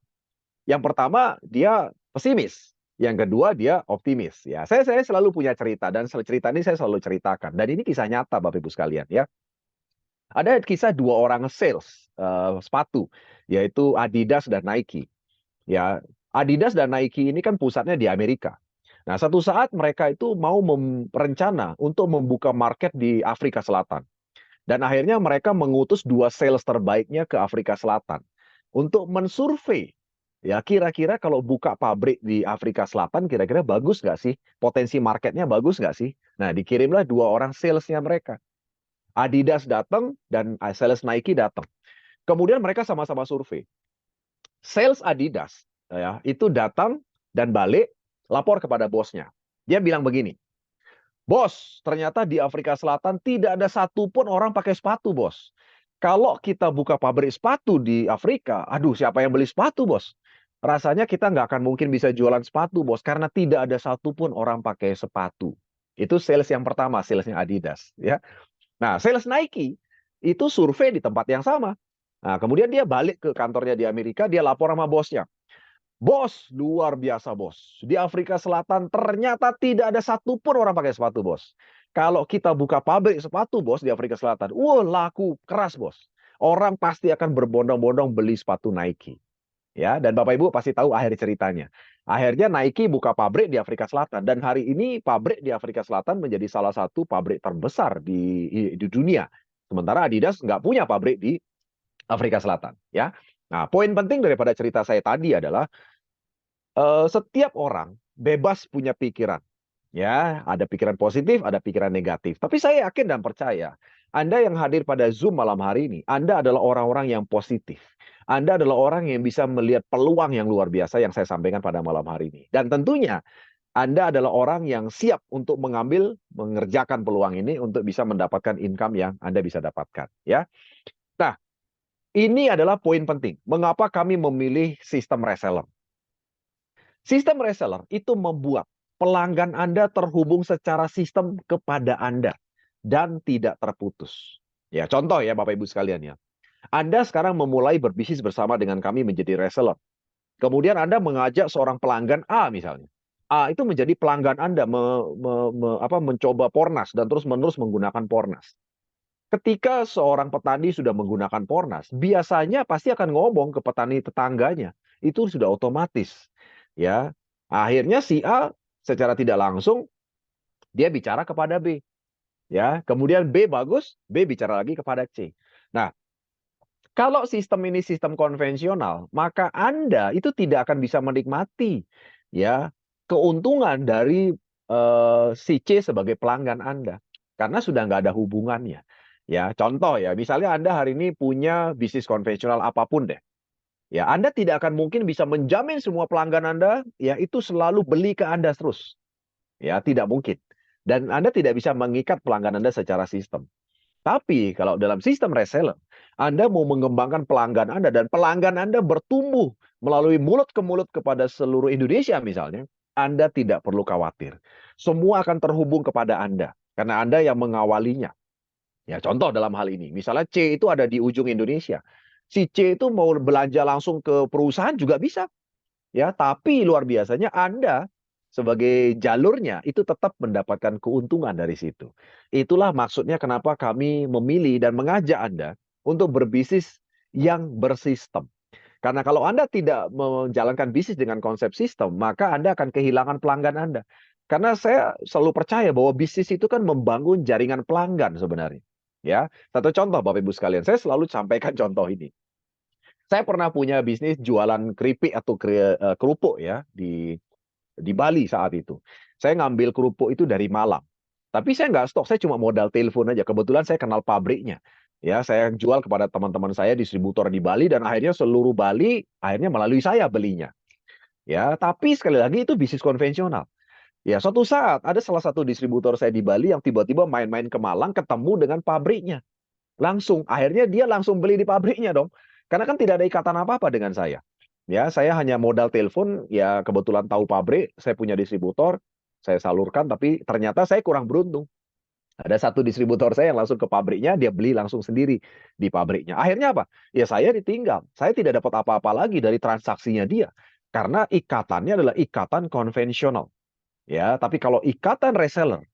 Yang pertama, dia pesimis. Yang kedua, dia optimis. Ya, saya selalu punya cerita dan cerita ini saya selalu ceritakan. Dan ini kisah nyata, Bapak Ibu sekalian. Ya, ada kisah dua orang sales sepatu, yaitu Adidas dan Nike. Ya, Adidas dan Nike ini kan pusatnya di Amerika. Nah, satu saat mereka itu mau berencana untuk membuka market di Afrika Selatan. Dan akhirnya mereka mengutus dua sales terbaiknya ke Afrika Selatan untuk mensurvei. Ya, kira-kira kalau buka pabrik di Afrika Selatan, kira-kira bagus nggak sih? Potensi marketnya bagus nggak sih? Nah, dikirimlah dua orang salesnya mereka. Adidas datang dan sales Nike datang. Kemudian mereka sama-sama survei. Sales Adidas ya, itu datang dan balik lapor kepada bosnya. Dia bilang begini, bos, ternyata di Afrika Selatan tidak ada satupun orang pakai sepatu, bos. Kalau kita buka pabrik sepatu di Afrika, aduh siapa yang beli sepatu, bos? Rasanya kita nggak akan mungkin bisa jualan sepatu, bos, karena tidak ada satupun orang pakai sepatu. Itu sales yang pertama, salesnya Adidas. Ya. Nah, sales Nike itu survei di tempat yang sama. Nah, kemudian dia balik ke kantornya di Amerika, dia lapor sama bosnya. Bos, luar biasa bos. Di Afrika Selatan ternyata tidak ada satupun orang pakai sepatu bos. Kalau kita buka pabrik sepatu bos di Afrika Selatan, wah laku keras bos. Orang pasti akan berbondong-bondong beli sepatu Nike. Ya, dan Bapak Ibu pasti tahu akhir ceritanya. Akhirnya Nike buka pabrik di Afrika Selatan dan hari ini pabrik di Afrika Selatan menjadi salah satu pabrik terbesar di dunia. Sementara Adidas nggak punya pabrik di Afrika Selatan. Ya, nah poin penting daripada cerita saya tadi adalah setiap orang bebas punya pikiran. Ya, ada pikiran positif, ada pikiran negatif. Tapi saya yakin dan percaya Anda yang hadir pada Zoom malam hari ini, Anda adalah orang-orang yang positif. Anda adalah orang yang bisa melihat peluang yang luar biasa yang saya sampaikan pada malam hari ini. Dan tentunya Anda adalah orang yang siap untuk mengerjakan peluang ini untuk bisa mendapatkan income yang Anda bisa dapatkan. Ya. Nah, ini adalah poin penting. Mengapa kami memilih sistem reseller? Sistem reseller itu membuat pelanggan Anda terhubung secara sistem kepada Anda dan tidak terputus. Ya, contoh ya Bapak Ibu sekalian ya. Anda sekarang memulai berbisnis bersama dengan kami menjadi reseller. Kemudian Anda mengajak seorang pelanggan A misalnya. A itu menjadi pelanggan Anda mencoba Pornas dan terus-menerus menggunakan Pornas. Ketika seorang petani sudah menggunakan Pornas, biasanya pasti akan ngomong ke petani tetangganya. Itu sudah otomatis. Ya. Akhirnya si A secara tidak langsung dia bicara kepada B. Ya, kemudian B bagus, B bicara lagi kepada C. Nah, kalau sistem ini sistem konvensional, maka Anda itu tidak akan bisa menikmati ya keuntungan dari si C sebagai pelanggan Anda karena sudah nggak ada hubungannya. Ya, contoh ya, misalnya Anda hari ini punya bisnis konvensional apapun deh. Ya, Anda tidak akan mungkin bisa menjamin semua pelanggan Anda ya itu selalu beli ke Anda terus. Ya, tidak mungkin. Dan Anda tidak bisa mengikat pelanggan Anda secara sistem. Tapi kalau dalam sistem reseller, Anda mau mengembangkan pelanggan Anda dan pelanggan Anda bertumbuh melalui mulut ke mulut kepada seluruh Indonesia misalnya, Anda tidak perlu khawatir. Semua akan terhubung kepada Anda karena Anda yang mengawalinya. Ya, contoh dalam hal ini, misalnya C itu ada di ujung Indonesia. Si C itu mau belanja langsung ke perusahaan juga bisa. Ya, tapi luar biasanya Anda sebagai jalurnya itu tetap mendapatkan keuntungan dari situ. Itulah maksudnya kenapa kami memilih dan mengajak Anda untuk berbisnis yang bersistem. Karena kalau Anda tidak menjalankan bisnis dengan konsep sistem, maka Anda akan kehilangan pelanggan Anda. Karena saya selalu percaya bahwa bisnis itu kan membangun jaringan pelanggan sebenarnya. Ya, satu contoh Bapak Ibu sekalian, saya selalu sampaikan contoh ini. Saya pernah punya bisnis jualan keripik atau kerupuk ya di Bali saat itu. Saya ngambil kerupuk itu dari Malang. Tapi saya nggak stok, saya cuma modal telepon aja. Kebetulan saya kenal pabriknya. Ya, saya jual kepada teman-teman saya distributor di Bali dan akhirnya seluruh Bali akhirnya melalui saya belinya. Ya, tapi sekali lagi itu bisnis konvensional. Ya, suatu saat ada salah satu distributor saya di Bali yang tiba-tiba main-main ke Malang ketemu dengan pabriknya. Langsung, akhirnya dia langsung beli di pabriknya dong. Karena kan tidak ada ikatan apa-apa dengan saya. Ya, saya hanya modal telepon, ya kebetulan tahu pabrik, saya punya distributor, saya salurkan, tapi ternyata saya kurang beruntung. Ada satu distributor saya yang langsung ke pabriknya, dia beli langsung sendiri di pabriknya. Akhirnya apa? Ya saya ditinggal. Saya tidak dapat apa-apa lagi dari transaksinya dia. Karena ikatannya adalah ikatan konvensional. Ya, tapi kalau ikatan reseller,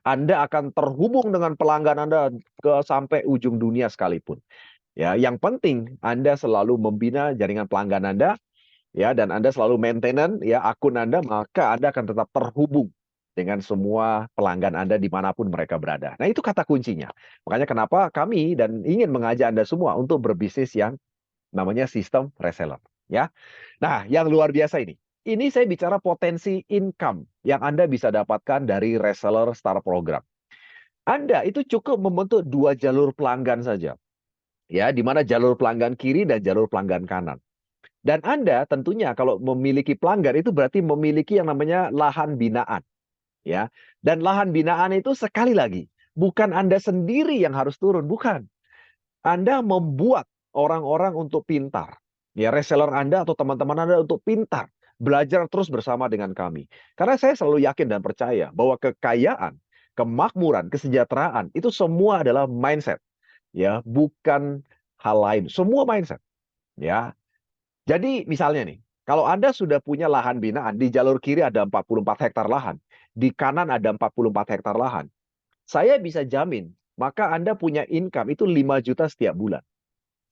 Anda akan terhubung dengan pelanggan Anda ke sampai ujung dunia sekalipun. Ya, yang penting Anda selalu membina jaringan pelanggan Anda, ya, dan Anda selalu maintenance ya akun Anda, maka Anda akan tetap terhubung dengan semua pelanggan Anda dimanapun mereka berada. Nah, itu kata kuncinya. Makanya kenapa kami dan ingin mengajak Anda semua untuk berbisnis yang namanya sistem reseller. Ya, nah yang luar biasa ini. Ini saya bicara potensi income yang Anda bisa dapatkan dari reseller Star Program. Anda itu cukup membentuk dua jalur pelanggan saja. Ya, di mana jalur pelanggan kiri dan jalur pelanggan kanan. Dan Anda tentunya kalau memiliki pelanggan itu berarti memiliki yang namanya lahan binaan. Ya. Dan lahan binaan itu sekali lagi, bukan Anda sendiri yang harus turun, bukan. Anda membuat orang-orang untuk pintar. Ya, reseller Anda atau teman-teman Anda untuk pintar. Belajar terus bersama dengan kami. Karena saya selalu yakin dan percaya bahwa kekayaan, kemakmuran, kesejahteraan itu semua adalah mindset. Ya, bukan hal lain. Semua mindset. Ya. Jadi misalnya nih, kalau Anda sudah punya lahan binaan, di jalur kiri ada 44 hektar lahan, di kanan ada 44 hektar lahan. Saya bisa jamin, maka Anda punya income itu 5 juta setiap bulan.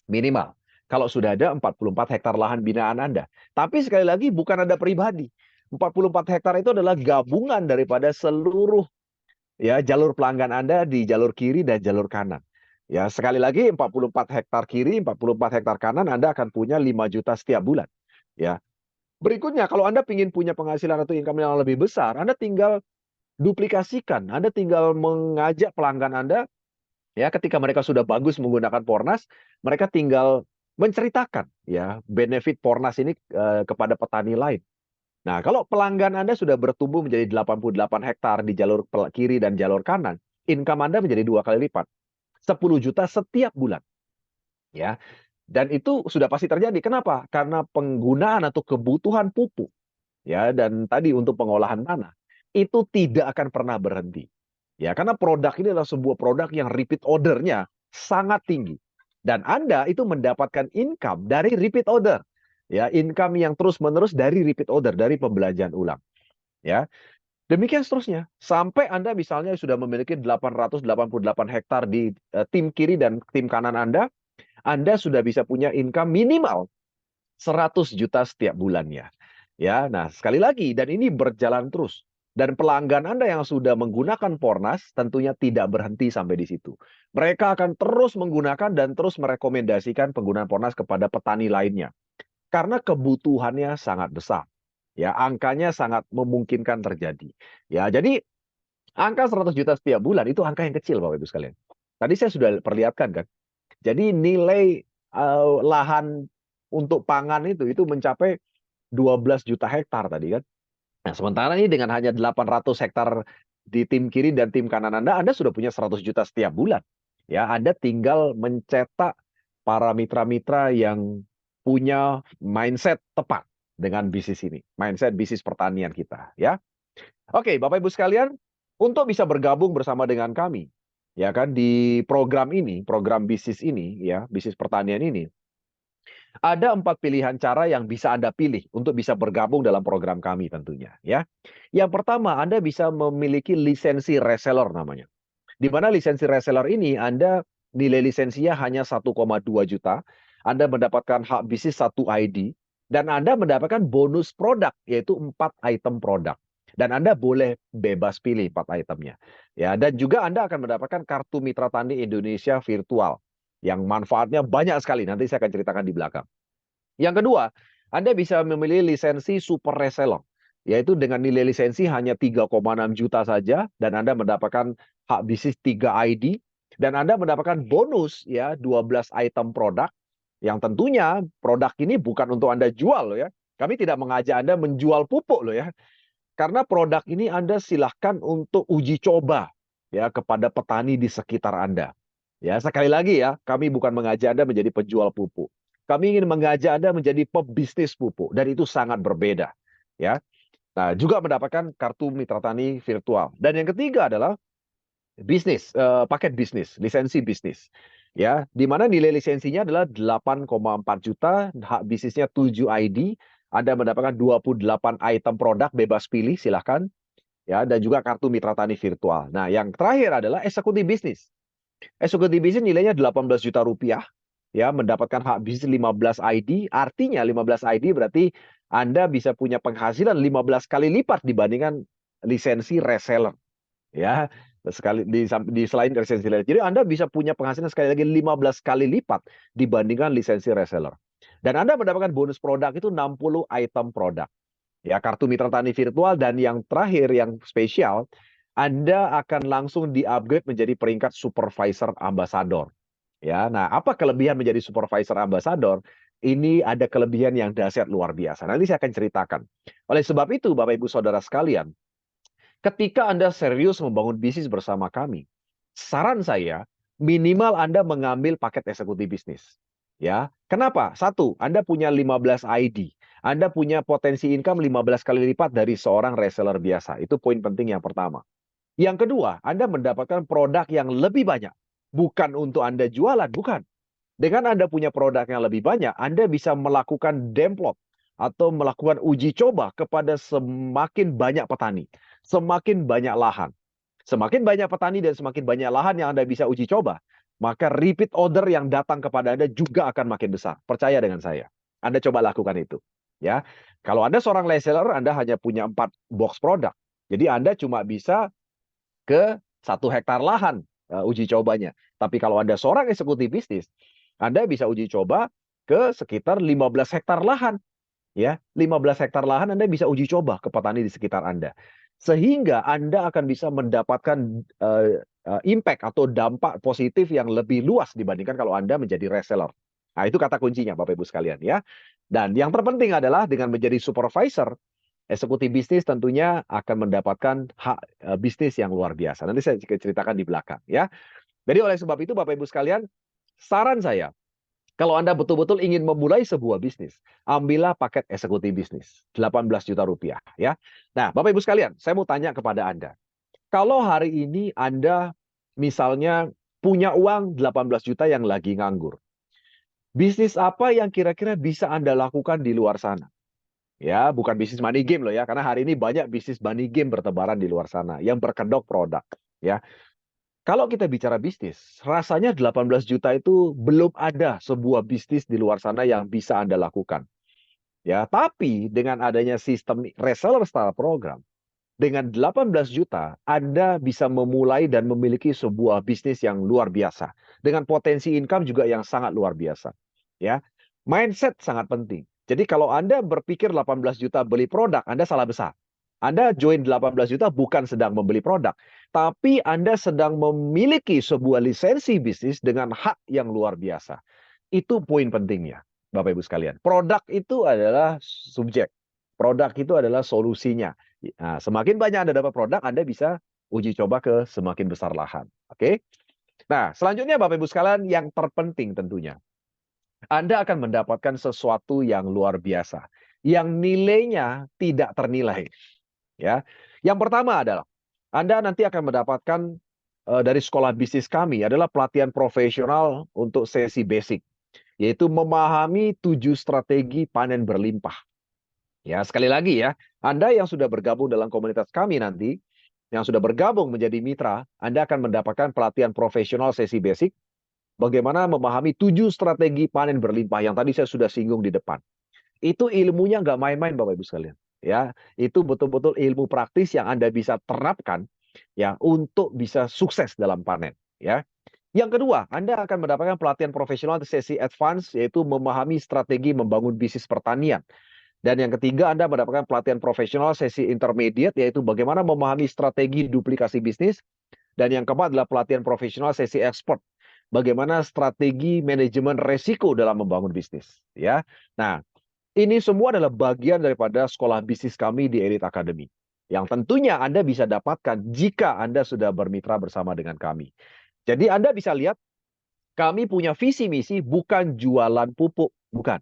Minimal. Kalau sudah ada 44 hektar lahan binaan Anda. Tapi sekali lagi bukan Anda pribadi. 44 hektar itu adalah gabungan daripada seluruh ya jalur pelanggan Anda di jalur kiri dan jalur kanan. Ya, sekali lagi 44 hektar kiri, 44 hektar kanan Anda akan punya 5 juta setiap bulan. Ya. Berikutnya, kalau Anda ingin punya penghasilan atau income yang lebih besar, Anda tinggal duplikasikan. Anda tinggal mengajak pelanggan Anda Ya, ketika mereka sudah bagus menggunakan Pornas, mereka tinggal menceritakan ya benefit Pornas ini kepada petani lain. Nah, kalau pelanggan Anda sudah bertumbuh menjadi 88 hektar di jalur kiri dan jalur kanan, income Anda menjadi 2 kali lipat. 10 juta setiap bulan. Ya, dan itu sudah pasti terjadi. Kenapa? Karena penggunaan atau kebutuhan pupuk ya dan tadi untuk pengolahan tanah itu tidak akan pernah berhenti. Ya, karena produk ini adalah sebuah produk yang repeat ordernya sangat tinggi. Dan Anda itu mendapatkan income dari repeat order. Ya, income yang terus-menerus dari repeat order, dari pembelanjaan ulang. Ya, demikian seterusnya. Sampai Anda misalnya sudah memiliki 888 hektar di tim kiri dan tim kanan Anda sudah bisa punya income minimal 100 juta setiap bulannya. Ya, nah sekali lagi dan ini berjalan terus. Dan pelanggan Anda yang sudah menggunakan Pornas tentunya tidak berhenti sampai di situ. Mereka akan terus menggunakan dan terus merekomendasikan penggunaan Pornas kepada petani lainnya. Karena kebutuhannya sangat besar. Ya, angkanya sangat memungkinkan terjadi. Ya, jadi angka 100 juta setiap bulan itu angka yang kecil Bapak Ibu sekalian. Tadi saya sudah perlihatkan kan. Jadi nilai lahan untuk pangan itu mencapai 12 juta hektar tadi kan. Nah, sementara ini dengan hanya 800 hektar di tim kiri dan tim kanan Anda sudah punya 100 juta setiap bulan. Ya, Anda tinggal mencetak para mitra-mitra yang punya mindset tepat dengan bisnis ini, mindset bisnis pertanian kita, ya. Oke, Bapak Ibu sekalian, untuk bisa bergabung bersama dengan kami, ya kan di program ini, program bisnis ini, ya, bisnis pertanian ini, ada 4 pilihan cara yang bisa Anda pilih untuk bisa bergabung dalam program kami tentunya, ya. Yang pertama, Anda bisa memiliki lisensi reseller namanya. Di mana lisensi reseller ini Anda nilai lisensinya hanya 1,2 juta, Anda mendapatkan hak bisnis 1 ID, dan Anda mendapatkan bonus produk, yaitu 4 item produk. Dan Anda boleh bebas pilih 4 itemnya. Ya, dan juga Anda akan mendapatkan kartu Mitra Tani Indonesia virtual, yang manfaatnya banyak sekali, nanti saya akan ceritakan di belakang. Yang kedua, Anda bisa memilih lisensi super reseller, yaitu dengan nilai lisensi hanya 3,6 juta saja, dan Anda mendapatkan hak bisnis 3 ID, dan Anda mendapatkan bonus ya 12 item produk, yang tentunya produk ini bukan untuk Anda jual loh ya. Kami tidak mengajak Anda menjual pupuk loh ya. Karena produk ini Anda silahkan untuk uji coba ya kepada petani di sekitar Anda. Ya, sekali lagi ya, kami bukan mengajak Anda menjadi penjual pupuk. Kami ingin mengajak Anda menjadi pebisnis pupuk dan itu sangat berbeda, ya. Nah, juga mendapatkan kartu mitra tani virtual. Dan yang ketiga adalah bisnis, paket bisnis, lisensi bisnis. Ya, di mana nilai lisensinya adalah 8,4 juta, hak bisnisnya 7 ID, Anda mendapatkan 28 item produk bebas pilih, silahkan. Ya, dan juga kartu mitra tani virtual. Nah, yang terakhir adalah eksekutif bisnis. Eksekutif bisnis nilainya 18 juta rupiah, ya, mendapatkan hak bisnis 15 ID, artinya 15 ID berarti Anda bisa punya penghasilan 15 kali lipat dibandingkan lisensi reseller. Ya, sekali di selain lisensi reseller. Jadi Anda bisa punya penghasilan sekali lagi 15 kali lipat dibandingkan lisensi reseller. Dan Anda mendapatkan bonus produk itu 60 item produk. Ya, kartu mitra tani virtual, dan yang terakhir yang spesial, Anda akan langsung di-upgrade menjadi peringkat supervisor ambassador. Ya, nah apa kelebihan menjadi supervisor ambassador? Ini ada kelebihan yang dahsyat luar biasa. Nanti saya akan ceritakan. Oleh sebab itu, Bapak Ibu Saudara sekalian, ketika Anda serius membangun bisnis bersama kami, saran saya minimal Anda mengambil paket eksekutif bisnis. Ya, kenapa? Satu, Anda punya 15 ID. Anda punya potensi income 15 kali lipat dari seorang reseller biasa. Itu poin penting yang pertama. Yang kedua, Anda mendapatkan produk yang lebih banyak. Bukan untuk Anda jualan, bukan. Dengan Anda punya produk yang lebih banyak, Anda bisa melakukan demplot atau melakukan uji coba kepada semakin banyak petani, semakin banyak lahan. Semakin banyak petani dan semakin banyak lahan yang Anda bisa uji coba, maka repeat order yang datang kepada Anda juga akan makin besar. Percaya dengan saya. Anda coba lakukan itu. Ya, kalau Anda seorang reseller, Anda hanya punya 4 box produk. Jadi Anda cuma bisa ke 1 hektar lahan uji cobanya. Tapi kalau Anda seorang eksekutif bisnis, Anda bisa uji coba ke sekitar 15 hektar lahan. Ya, 15 hektar lahan Anda bisa uji coba ke petani di sekitar Anda. Sehingga Anda akan bisa mendapatkan impact atau dampak positif yang lebih luas dibandingkan kalau Anda menjadi reseller. Nah, itu kata kuncinya Bapak Ibu sekalian ya. Dan yang terpenting adalah dengan menjadi supervisor, eksekutif bisnis tentunya akan mendapatkan hak bisnis yang luar biasa. Nanti saya ceritakan di belakang ya. Jadi oleh sebab itu Bapak Ibu sekalian, saran saya, kalau Anda betul-betul ingin memulai sebuah bisnis, ambillah paket eksekutif bisnis, 18 juta rupiah ya. Nah, Bapak Ibu sekalian, saya mau tanya kepada Anda. Kalau hari ini Anda misalnya punya uang 18 juta yang lagi nganggur, bisnis apa yang kira-kira bisa Anda lakukan di luar sana? Ya, bukan bisnis money game loh ya, karena hari ini banyak bisnis money game bertebaran di luar sana yang berkedok produk ya. Kalau kita bicara bisnis, rasanya 18 juta itu belum ada sebuah bisnis di luar sana yang bisa Anda lakukan. Ya, tapi dengan adanya sistem reseller style program, dengan 18 juta, Anda bisa memulai dan memiliki sebuah bisnis yang luar biasa. Dengan potensi income juga yang sangat luar biasa. Ya, mindset sangat penting. Jadi kalau Anda berpikir 18 juta beli produk, Anda salah besar. Anda join 18 juta bukan sedang membeli produk, tapi Anda sedang memiliki sebuah lisensi bisnis dengan hak yang luar biasa. Itu poin pentingnya, Bapak Ibu sekalian. Produk itu adalah subjek. Produk itu adalah solusinya. Nah, semakin banyak Anda dapat produk, Anda bisa uji coba ke semakin besar lahan. Oke? Nah, selanjutnya Bapak Ibu sekalian yang terpenting tentunya. Anda akan mendapatkan sesuatu yang luar biasa. Yang nilainya tidak ternilai. Ya, yang pertama adalah Anda nanti akan mendapatkan dari sekolah bisnis kami adalah pelatihan profesional untuk sesi basic, yaitu memahami 7 strategi panen berlimpah. Ya, sekali lagi ya, Anda yang sudah bergabung dalam komunitas kami nanti, yang sudah bergabung menjadi mitra, Anda akan mendapatkan pelatihan profesional sesi basic, bagaimana memahami 7 strategi panen berlimpah yang tadi saya sudah singgung di depan. Itu ilmunya nggak main-main Bapak Ibu sekalian. Ya, itu betul-betul ilmu praktis yang Anda bisa terapkan ya untuk bisa sukses dalam panen. Ya. Yang kedua, Anda akan mendapatkan pelatihan profesional sesi advance, yaitu memahami strategi membangun bisnis pertanian. Dan yang ketiga, Anda mendapatkan pelatihan profesional sesi intermediate, yaitu bagaimana memahami strategi duplikasi bisnis. Dan yang keempat adalah pelatihan profesional sesi ekspor. Bagaimana strategi manajemen resiko dalam membangun bisnis. Ya, nah ini semua adalah bagian daripada sekolah bisnis kami di Elite Academy. Yang tentunya Anda bisa dapatkan jika Anda sudah bermitra bersama dengan kami. Jadi Anda bisa lihat, kami punya visi misi bukan jualan pupuk, bukan.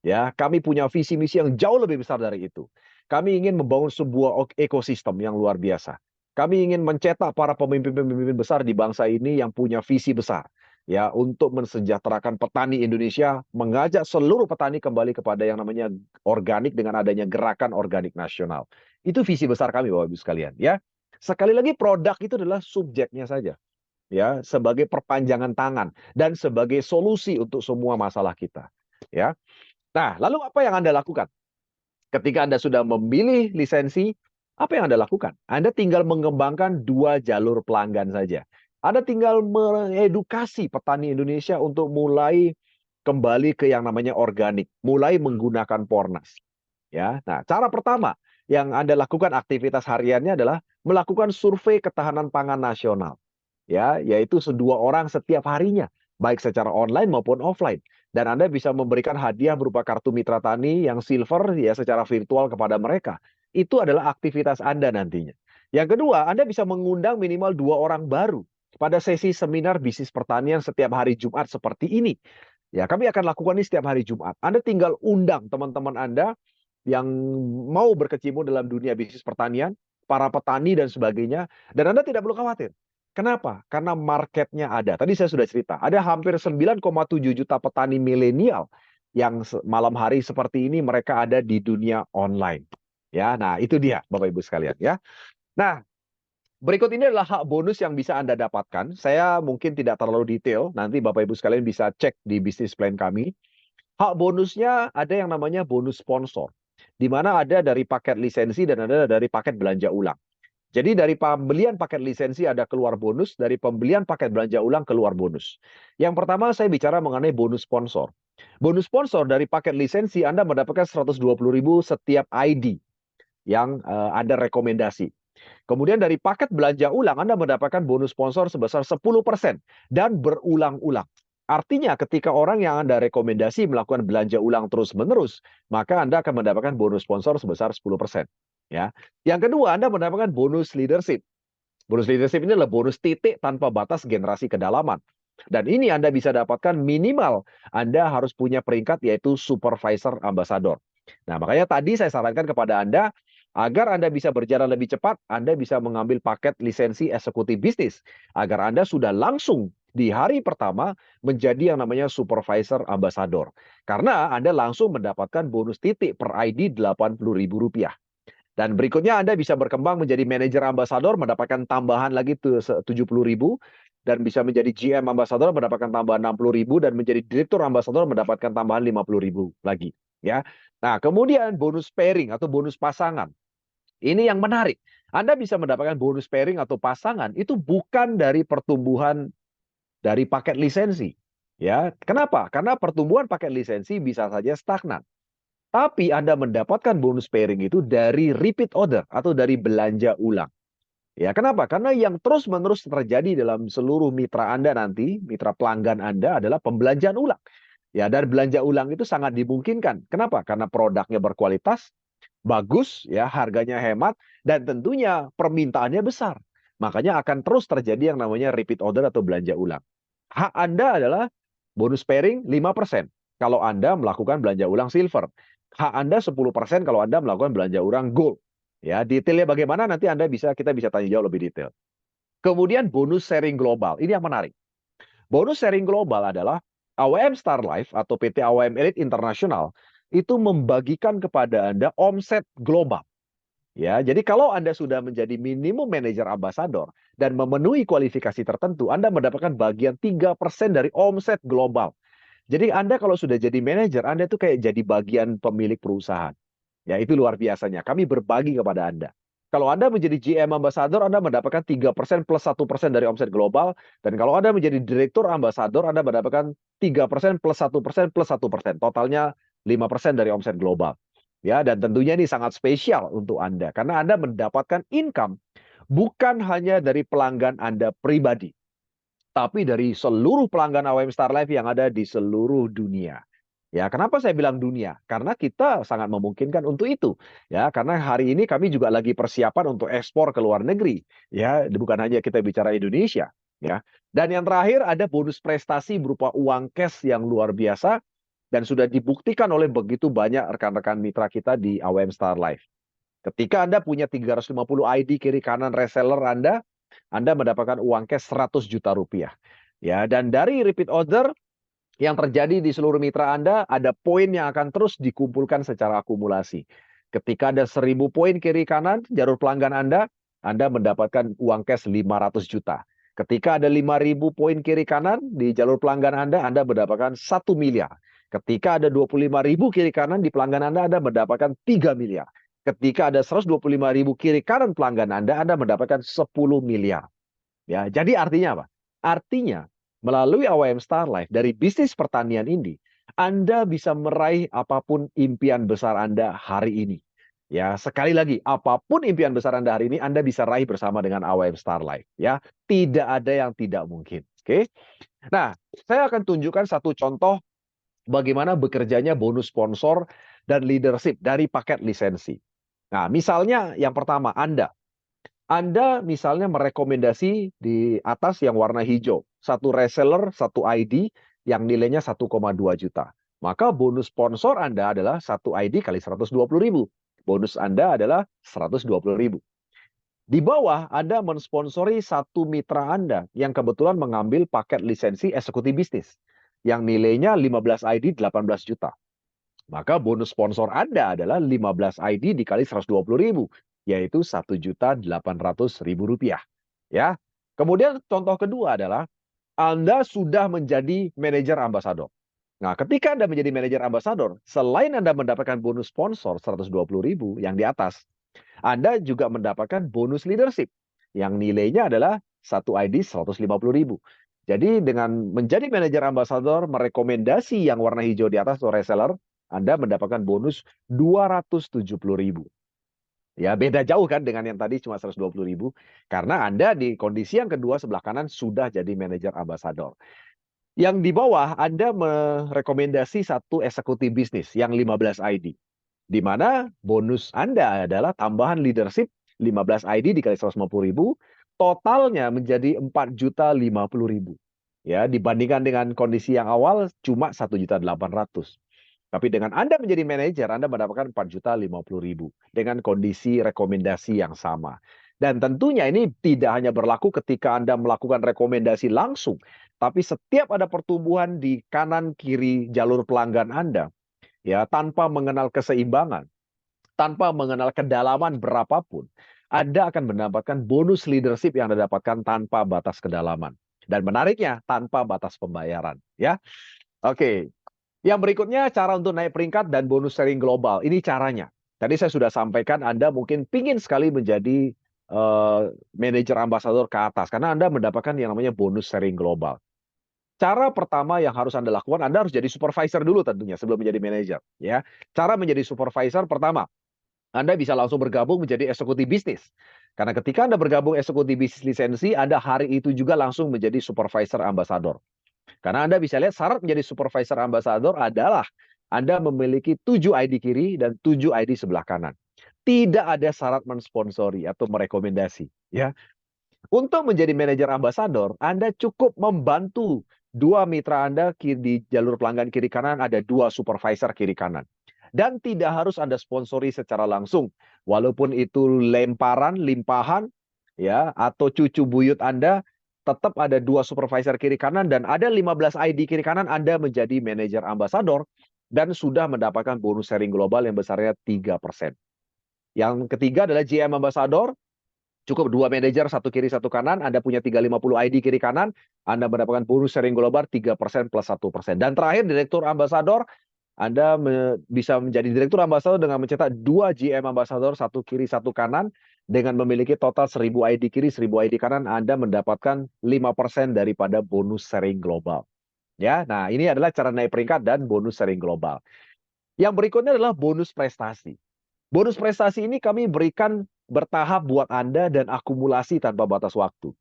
Ya, kami punya visi misi yang jauh lebih besar dari itu. Kami ingin membangun sebuah ekosistem yang luar biasa. Kami ingin mencetak para pemimpin-pemimpin besar di bangsa ini yang punya visi besar. Ya, untuk mensejahterakan petani Indonesia, mengajak seluruh petani kembali kepada yang namanya organik dengan adanya gerakan organik nasional. Itu visi besar kami Bapak Ibu sekalian, ya. Sekali lagi produk itu adalah subjeknya saja. Ya, sebagai perpanjangan tangan dan sebagai solusi untuk semua masalah kita. Ya. Nah, lalu apa yang Anda lakukan? Ketika Anda sudah memilih lisensi, apa yang Anda lakukan? Anda tinggal mengembangkan 2 jalur pelanggan saja. Anda tinggal mengedukasi petani Indonesia untuk mulai kembali ke yang namanya organik, mulai menggunakan Pornas. Ya. Nah, cara pertama yang Anda lakukan aktivitas hariannya adalah melakukan survei ketahanan pangan nasional. Ya, yaitu 2 orang setiap harinya, baik secara online maupun offline. Dan Anda bisa memberikan hadiah berupa kartu mitra tani yang silver ya secara virtual kepada mereka. Itu adalah aktivitas Anda nantinya. Yang kedua, Anda bisa mengundang minimal 2 orang baru pada sesi seminar bisnis pertanian setiap hari Jumat seperti ini. Ya, kami akan lakukan ini setiap hari Jumat. Anda tinggal undang teman-teman Anda yang mau berkecimpung dalam dunia bisnis pertanian, para petani dan sebagainya, dan Anda tidak perlu khawatir. Kenapa? Karena marketnya ada. Tadi saya sudah cerita, ada hampir 9,7 juta petani milenial yang malam hari seperti ini mereka ada di dunia online. Ya, nah itu dia Bapak Ibu sekalian ya. Nah, berikut ini adalah hak bonus yang bisa Anda dapatkan. Saya mungkin tidak terlalu detail, nanti Bapak Ibu sekalian bisa cek di bisnis plan kami. Hak bonusnya ada yang namanya bonus sponsor, di mana ada dari paket lisensi dan ada dari paket belanja ulang. Jadi dari pembelian paket lisensi ada keluar bonus, dari pembelian paket belanja ulang keluar bonus. Yang pertama saya bicara mengenai bonus sponsor. Bonus sponsor dari paket lisensi Anda mendapatkan 120.000 setiap ID yang Anda rekomendasi. Kemudian dari paket belanja ulang, Anda mendapatkan bonus sponsor sebesar 10% dan berulang-ulang. Artinya ketika orang yang Anda rekomendasi melakukan belanja ulang terus-menerus, maka Anda akan mendapatkan bonus sponsor sebesar 10%. Ya. Yang kedua, Anda mendapatkan bonus leadership. Bonus leadership ini adalah bonus titik tanpa batas generasi kedalaman. Dan ini Anda bisa dapatkan minimal Anda harus punya peringkat yaitu supervisor ambassador. Nah, makanya tadi saya sarankan kepada Anda agar Anda bisa berjalan lebih cepat, Anda bisa mengambil paket lisensi eksekutif bisnis agar Anda sudah langsung di hari pertama menjadi yang namanya supervisor ambassador. Karena Anda langsung mendapatkan bonus titik per ID Rp80.000. Dan berikutnya Anda bisa berkembang menjadi manajer ambasador, mendapatkan tambahan lagi 70.000, dan bisa menjadi GM ambasador mendapatkan tambahan 60.000, dan menjadi direktur ambasador mendapatkan tambahan 50.000 lagi. Ya. Nah, kemudian bonus pairing atau bonus pasangan. Ini yang menarik. Anda bisa mendapatkan bonus pairing atau pasangan itu bukan dari pertumbuhan dari paket lisensi. Ya, kenapa? Karena pertumbuhan paket lisensi bisa saja stagnan. Tapi Anda mendapatkan bonus pairing itu dari repeat order atau dari belanja ulang. Ya, kenapa? Karena yang terus-menerus terjadi dalam seluruh mitra Anda nanti, mitra pelanggan Anda adalah pembelanjaan ulang. Ya, dan belanja ulang itu sangat dimungkinkan. Kenapa? Karena produknya berkualitas, bagus, ya, harganya hemat, dan tentunya permintaannya besar. Makanya akan terus terjadi yang namanya repeat order atau belanja ulang. Hak Anda adalah bonus pairing 5% kalau Anda melakukan belanja ulang silver. Hak Anda 10% kalau Anda melakukan belanja ulang gold. Ya, detailnya bagaimana nanti kita bisa tanya jawab lebih detail. Kemudian bonus sharing global. Ini yang menarik. Bonus sharing global adalah AWM Star Life atau PT AWM Elite Internasional itu membagikan kepada Anda omset global. Ya, jadi kalau Anda sudah menjadi minimum manager ambassador dan memenuhi kualifikasi tertentu, Anda mendapatkan bagian 3% dari omset global. Jadi Anda kalau sudah jadi manajer, Anda itu kayak jadi bagian pemilik perusahaan. Ya, itu luar biasanya. Kami berbagi kepada Anda. Kalau Anda menjadi GM Ambassador, Anda mendapatkan 3% plus 1% dari omset global. Dan kalau Anda menjadi Direktur Ambassador, Anda mendapatkan 3% plus 1% plus 1%. Totalnya 5% dari omset global. Ya, dan tentunya ini sangat spesial untuk Anda. Karena Anda mendapatkan income bukan hanya dari pelanggan Anda pribadi, tapi dari seluruh pelanggan AWM Star Life yang ada di seluruh dunia. Ya, kenapa saya bilang dunia? Karena kita sangat memungkinkan untuk itu. Ya, karena hari ini kami juga lagi persiapan untuk ekspor ke luar negeri. Ya, bukan hanya kita bicara Indonesia. Ya, dan yang terakhir ada bonus prestasi berupa uang cash yang luar biasa dan sudah dibuktikan oleh begitu banyak rekan-rekan mitra kita di AWM Star Life. Ketika Anda punya 350 ID kiri kanan reseller Anda mendapatkan uang cash 100 juta rupiah. Ya, dan dari repeat order yang terjadi di seluruh mitra Anda, ada poin yang akan terus dikumpulkan secara akumulasi. Ketika ada 1.000 poin kiri kanan, jalur pelanggan Anda mendapatkan uang cash 500 juta. Ketika ada 5.000 poin kiri kanan di jalur pelanggan Anda mendapatkan 1 miliar. Ketika ada 25.000 kiri kanan di pelanggan Anda mendapatkan 3 miliar. Ketika ada 125.000 kiri kanan pelanggan Anda mendapatkan 10 miliar. Ya, jadi artinya apa? Artinya melalui AWM Star Life dari bisnis pertanian ini, Anda bisa meraih apapun impian besar Anda hari ini. Ya, sekali lagi, apapun impian besar Anda hari ini, Anda bisa raih bersama dengan AWM Star Life. Ya, tidak ada yang tidak mungkin. Oke. Nah, saya akan tunjukkan satu contoh bagaimana bekerjanya bonus sponsor dan leadership dari paket lisensi. Nah, misalnya yang pertama, Anda misalnya merekomendasi di atas yang warna hijau, satu reseller, satu ID yang nilainya 1,2 juta. Maka bonus sponsor Anda adalah satu ID kali 120.000. Bonus Anda adalah 120.000. Di bawah Anda mensponsori satu mitra Anda yang kebetulan mengambil paket lisensi eksekutif bisnis yang nilainya 15 ID 18 juta. Maka bonus sponsor Anda adalah 15 ID dikali 120.000, yaitu Rp1.800.000. Ya. Kemudian contoh kedua adalah Anda sudah menjadi manajer ambasador. Nah, ketika Anda menjadi manajer ambasador, selain Anda mendapatkan bonus sponsor 120.000 yang di atas, Anda juga mendapatkan bonus leadership yang nilainya adalah satu ID 150.000. Jadi dengan menjadi manajer ambasador, merekomendasi yang warna hijau di atas atau reseller, Anda mendapatkan bonus 270.000. Ya, beda jauh kan dengan yang tadi cuma 120.000. Karena Anda di kondisi yang kedua sebelah kanan sudah jadi manajer ambasador. Yang di bawah Anda merekomendasi satu eksekutif bisnis yang 15 ID. Di mana bonus Anda adalah tambahan leadership 15 ID dikali 150.000, totalnya menjadi 4.050.000. Ya, dibandingkan dengan kondisi yang awal cuma 1.800.000. Tapi dengan Anda menjadi manajer, Anda mendapatkan 4.050.000 dengan kondisi rekomendasi yang sama. Dan tentunya ini tidak hanya berlaku ketika Anda melakukan rekomendasi langsung, tapi setiap ada pertumbuhan di kanan kiri jalur pelanggan Anda, ya, tanpa mengenal keseimbangan, tanpa mengenal kedalaman berapapun, Anda akan mendapatkan bonus leadership yang Anda dapatkan tanpa batas kedalaman. Dan menariknya, tanpa batas pembayaran. Ya, oke. Yang berikutnya, cara untuk naik peringkat dan bonus sharing global. Ini caranya. Tadi saya sudah sampaikan, Anda mungkin pingin sekali menjadi manajer ambasador ke atas, karena Anda mendapatkan yang namanya bonus sharing global. Cara pertama yang harus Anda lakukan, Anda harus jadi supervisor dulu tentunya sebelum menjadi manajer. Ya, cara menjadi supervisor pertama, Anda bisa langsung bergabung menjadi eksekutif bisnis. Karena ketika Anda bergabung eksekutif bisnis lisensi, Anda hari itu juga langsung menjadi supervisor ambasador. Karena Anda bisa lihat syarat menjadi supervisor ambasador adalah Anda memiliki 7 ID kiri dan 7 ID sebelah kanan. Tidak ada syarat mensponsori atau merekomendasi. Ya, untuk menjadi manajer ambasador, Anda cukup membantu dua mitra Anda di jalur pelanggan kiri kanan, ada dua supervisor kiri kanan. Dan tidak harus Anda sponsori secara langsung. Walaupun itu lemparan, limpahan, ya, atau cucu buyut Anda, tetap ada dua supervisor kiri kanan dan ada 15 ID kiri kanan, Anda menjadi manajer ambasador dan sudah mendapatkan bonus sharing global yang besarnya 3%. Yang ketiga adalah GM Ambassador. Cukup dua manajer, satu kiri, satu kanan. Anda punya 350 ID kiri kanan. Anda mendapatkan bonus sharing global 3% plus 1%. Dan terakhir, Direktur Ambasador. Anda bisa menjadi Direktur Ambasador dengan mencetak 2 GM Ambasador, satu kiri, satu kanan. Dengan memiliki total 1000 ID kiri, 1000 ID kanan, Anda mendapatkan 5% daripada bonus sharing global. Ya, nah ini adalah cara naik peringkat dan bonus sharing global. Yang berikutnya adalah bonus prestasi. Bonus prestasi ini kami berikan bertahap buat Anda dan akumulasi tanpa batas waktu.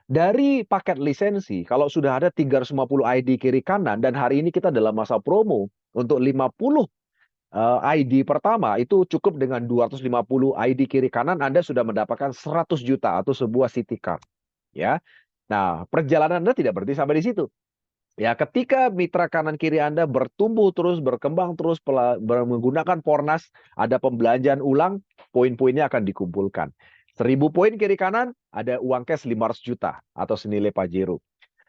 Dari paket lisensi, kalau sudah ada 350 ID kiri kanan, dan hari ini kita dalam masa promo, untuk 50 ID pertama, itu cukup dengan 250 ID kiri kanan, Anda sudah mendapatkan 100 juta atau sebuah city car. Ya. Nah, perjalanan Anda tidak berhenti sampai di situ. Ya, ketika mitra kanan kiri Anda bertumbuh terus, berkembang terus, menggunakan Pornas, ada pembelanjaan ulang, poin-poinnya akan dikumpulkan. 1000 poin kiri kanan, ada uang cash 500 juta atau senilai Pajero.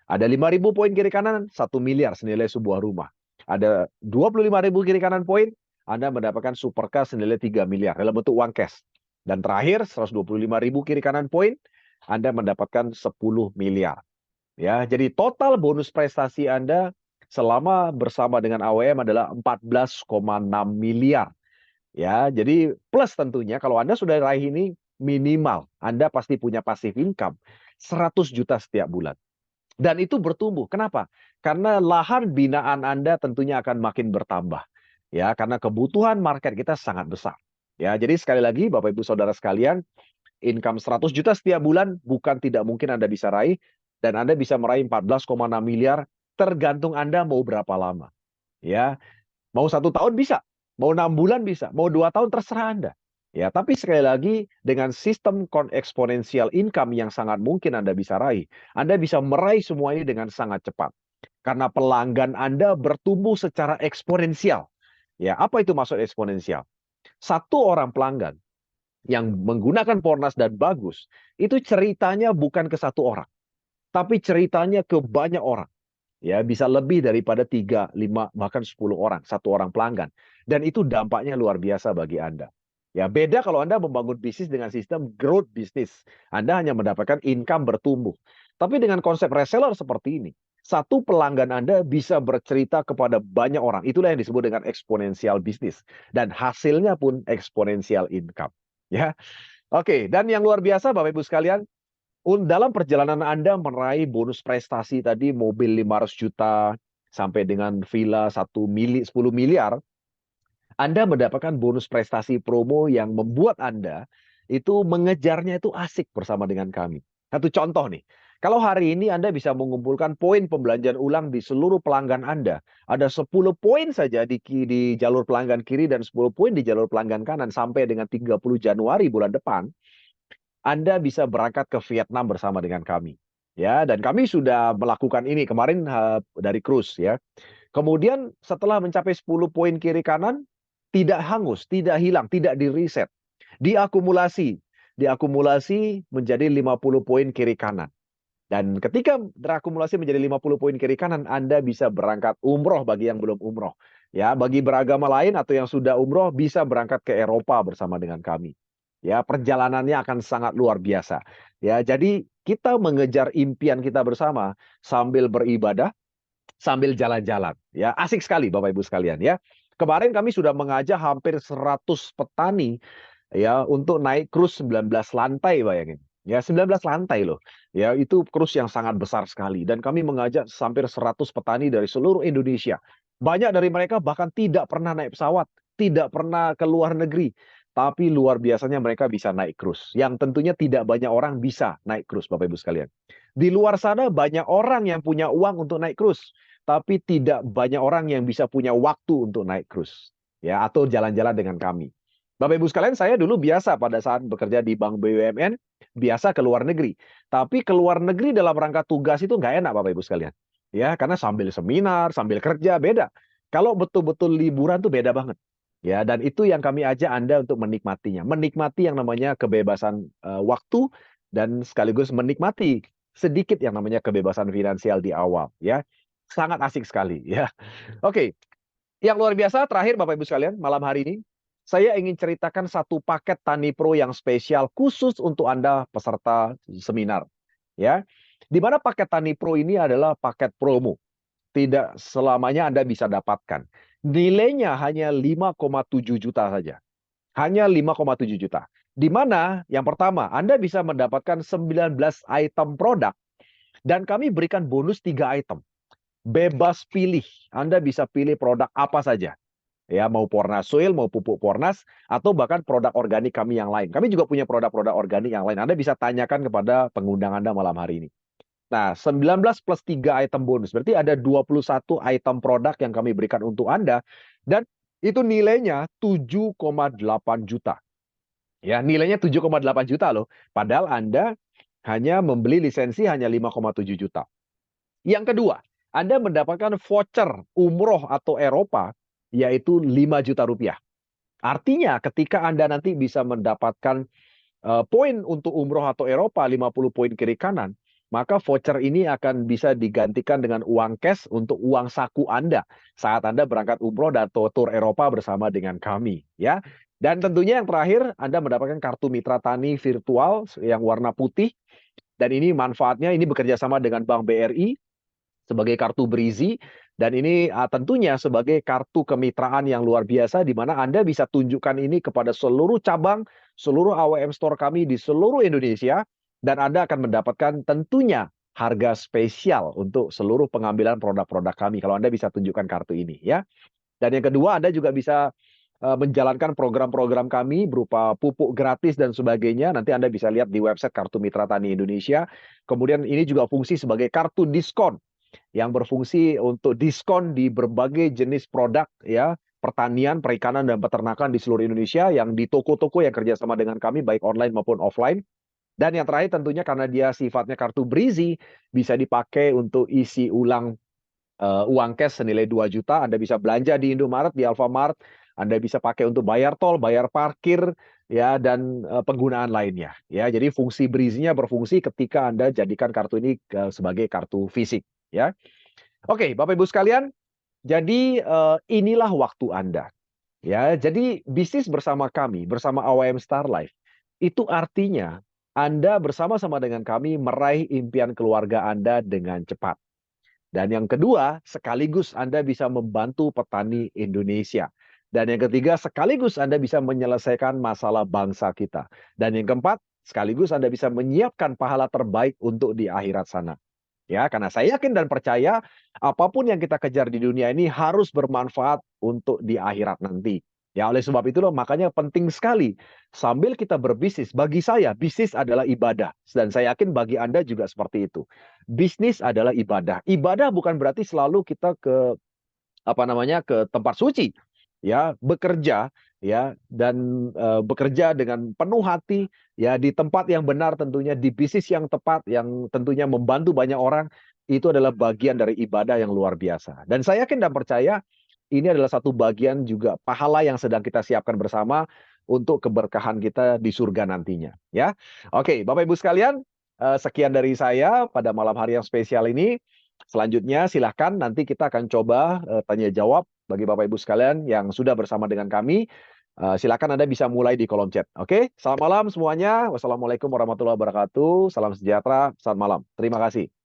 Ada 5.000 poin kiri kanan, 1 miliar senilai sebuah rumah. Ada 25.000 kiri kanan poin, Anda mendapatkan supercar senilai 3 miliar dalam bentuk uang cash. Dan terakhir, 125.000 kiri kanan poin, Anda mendapatkan 10 miliar. Ya, jadi total bonus prestasi Anda selama bersama dengan AWM adalah 14,6 miliar. Ya, jadi plus tentunya kalau Anda sudah raih ini minimal Anda pasti punya passive income 100 juta setiap bulan. Dan itu bertumbuh. Kenapa? Karena lahan binaan Anda tentunya akan makin bertambah. Ya, karena kebutuhan market kita sangat besar. Ya, jadi sekali lagi Bapak Ibu Saudara sekalian, income 100 juta setiap bulan bukan tidak mungkin Anda bisa raih, dan Anda bisa meraih 14,6 miliar tergantung Anda mau berapa lama. Ya, mau 1 tahun bisa, mau 6 bulan bisa, mau 2 tahun terserah Anda. Ya, tapi sekali lagi dengan sistem exponential income yang sangat mungkin Anda bisa raih, Anda bisa meraih semua ini dengan sangat cepat. Karena pelanggan Anda bertumbuh secara eksponensial. Ya, apa itu maksud eksponensial? Satu orang pelanggan yang menggunakan Pornas dan bagus, itu ceritanya bukan ke satu orang, tapi ceritanya ke banyak orang. Ya, bisa lebih daripada 3, 5, bahkan 10 orang, satu orang pelanggan. Dan itu dampaknya luar biasa bagi Anda. Ya, beda kalau Anda membangun bisnis dengan sistem growth bisnis. Anda hanya mendapatkan income bertumbuh. Tapi dengan konsep reseller seperti ini, satu pelanggan Anda bisa bercerita kepada banyak orang. Itulah yang disebut dengan eksponensial bisnis. Dan hasilnya pun eksponensial income. Ya, oke. Dan yang luar biasa Bapak Ibu sekalian, dalam perjalanan Anda meraih bonus prestasi tadi, mobil 500 juta, sampai dengan villa 10 miliar, Anda mendapatkan bonus prestasi promo yang membuat Anda itu mengejarnya itu asik bersama dengan kami. Satu contoh nih, kalau hari ini Anda bisa mengumpulkan poin pembelanjaan ulang di seluruh pelanggan Anda, ada 10 poin saja di jalur pelanggan kiri dan 10 poin di jalur pelanggan kanan sampai dengan 30 Januari bulan depan, Anda bisa berangkat ke Vietnam bersama dengan kami. Ya, dan kami sudah melakukan ini kemarin dari cruise ya. Kemudian setelah mencapai 10 poin kiri kanan, tidak hangus, tidak hilang, tidak di-reset. Diakumulasi. Diakumulasi menjadi 50 poin kiri kanan. Dan ketika terakumulasi menjadi 50 poin kiri kanan, Anda bisa berangkat umroh bagi yang belum umroh. Ya, bagi beragama lain atau yang sudah umroh bisa berangkat ke Eropa bersama dengan kami. Ya, perjalanannya akan sangat luar biasa. Ya, jadi kita mengejar impian kita bersama sambil beribadah, sambil jalan-jalan. Ya, asik sekali Bapak Ibu sekalian ya. Kemarin kami sudah mengajak hampir 100 petani ya untuk naik cruise 19 lantai bayangin. Ya, 19 lantai loh. Ya, itu cruise yang sangat besar sekali dan kami mengajak hampir 100 petani dari seluruh Indonesia. Banyak dari mereka bahkan tidak pernah naik pesawat, tidak pernah ke luar negeri. Tapi luar biasanya mereka bisa naik cruise. Yang tentunya tidak banyak orang bisa naik cruise Bapak Ibu sekalian. Di luar sana banyak orang yang punya uang untuk naik cruise, tapi tidak banyak orang yang bisa punya waktu untuk naik cruise ya atau jalan-jalan dengan kami. Bapak Ibu sekalian, saya dulu biasa pada saat bekerja di Bank BUMN, biasa ke luar negeri. Tapi ke luar negeri dalam rangka tugas itu nggak enak Bapak Ibu sekalian. Ya, karena sambil seminar, sambil kerja beda. Kalau betul-betul liburan tuh beda banget. Ya, dan itu yang kami ajak Anda untuk menikmatinya. Menikmati yang namanya kebebasan waktu dan sekaligus menikmati sedikit yang namanya kebebasan finansial di awal ya. Sangat asik sekali ya. Oke, yang luar biasa terakhir Bapak Ibu sekalian, malam hari ini saya ingin ceritakan satu paket Tani Pro yang spesial khusus untuk Anda peserta seminar ya. Di mana paket Tani Pro ini adalah paket promo. Tidak selamanya Anda bisa dapatkan. Nilainya hanya 5,7 juta saja. Hanya 5,7 juta. Di mana yang pertama, Anda bisa mendapatkan 19 item produk dan kami berikan bonus 3 item. Bebas pilih. Anda bisa pilih produk apa saja. Ya, mau Pornas Soil, mau pupuk Pornas, atau bahkan produk organik kami yang lain. Kami juga punya produk-produk organik yang lain. Anda bisa tanyakan kepada pengundang Anda malam hari ini. Nah, 19 plus 3 item bonus. Berarti ada 21 item produk yang kami berikan untuk Anda. Dan itu nilainya 7,8 juta. Ya, nilainya 7,8 juta loh. Padahal Anda hanya membeli lisensi hanya 5,7 juta. Yang kedua, Anda mendapatkan voucher umroh atau Eropa, yaitu 5 juta rupiah. Artinya ketika Anda nanti bisa mendapatkan poin untuk umroh atau Eropa 50 poin kiri kanan, maka voucher ini akan bisa digantikan dengan uang cash untuk uang saku Anda saat Anda berangkat umroh dan tur Eropa bersama dengan kami ya. Dan tentunya yang terakhir Anda mendapatkan kartu Mitra Tani virtual yang warna putih dan ini manfaatnya ini bekerja sama dengan Bank BRI sebagai kartu berisi dan ini tentunya sebagai kartu kemitraan yang luar biasa di mana Anda bisa tunjukkan ini kepada seluruh cabang, seluruh AWM store kami di seluruh Indonesia dan Anda akan mendapatkan tentunya harga spesial untuk seluruh pengambilan produk-produk kami kalau Anda bisa tunjukkan kartu ini ya. Dan yang kedua Anda juga bisa menjalankan program-program kami berupa pupuk gratis dan sebagainya. Nanti Anda bisa lihat di website Kartu Mitra Tani Indonesia. Kemudian ini juga fungsi sebagai kartu diskon yang berfungsi untuk diskon di berbagai jenis produk ya pertanian, perikanan dan peternakan di seluruh Indonesia yang di toko-toko yang kerjasama dengan kami baik online maupun offline. Dan yang terakhir tentunya karena dia sifatnya kartu berisi bisa dipakai untuk isi ulang uang cash senilai 2 juta. Anda bisa belanja di Indomaret, di Alfamart, Anda bisa pakai untuk bayar tol, bayar parkir ya dan penggunaan lainnya ya. Jadi fungsi berisinya berfungsi ketika Anda jadikan kartu ini sebagai kartu fisik ya. Oke, Bapak Ibu sekalian, jadi inilah waktu Anda. Ya, jadi bisnis bersama kami, bersama AWM Star Life, itu artinya Anda bersama-sama dengan kami meraih impian keluarga Anda dengan cepat. Dan yang kedua, sekaligus Anda bisa membantu petani Indonesia. Dan yang ketiga, sekaligus Anda bisa menyelesaikan masalah bangsa kita. Dan yang keempat, sekaligus Anda bisa menyiapkan pahala terbaik untuk di akhirat sana. Ya, karena saya yakin dan percaya apapun yang kita kejar di dunia ini harus bermanfaat untuk di akhirat nanti. Ya, oleh sebab itulah makanya penting sekali sambil kita berbisnis. Bagi saya, bisnis adalah ibadah dan saya yakin bagi Anda juga seperti itu. Bisnis adalah ibadah. Ibadah bukan berarti selalu kita ke ke tempat suci, ya, bekerja, ya, dan bekerja dengan penuh hati, ya, di tempat yang benar tentunya, di bisnis yang tepat, yang tentunya membantu banyak orang, itu adalah bagian dari ibadah yang luar biasa. Dan saya yakin dan percaya ini adalah satu bagian juga pahala yang sedang kita siapkan bersama untuk keberkahan kita di surga nantinya, ya. Oke, Bapak Ibu sekalian, sekian dari saya pada malam hari yang spesial ini. Selanjutnya silahkan nanti kita akan coba tanya jawab bagi Bapak Ibu sekalian yang sudah bersama dengan kami. Silakan Anda bisa mulai di kolom chat. Oke, selamat malam semuanya. Wassalamualaikum warahmatullahi wabarakatuh. Salam sejahtera, selamat malam. Terima kasih.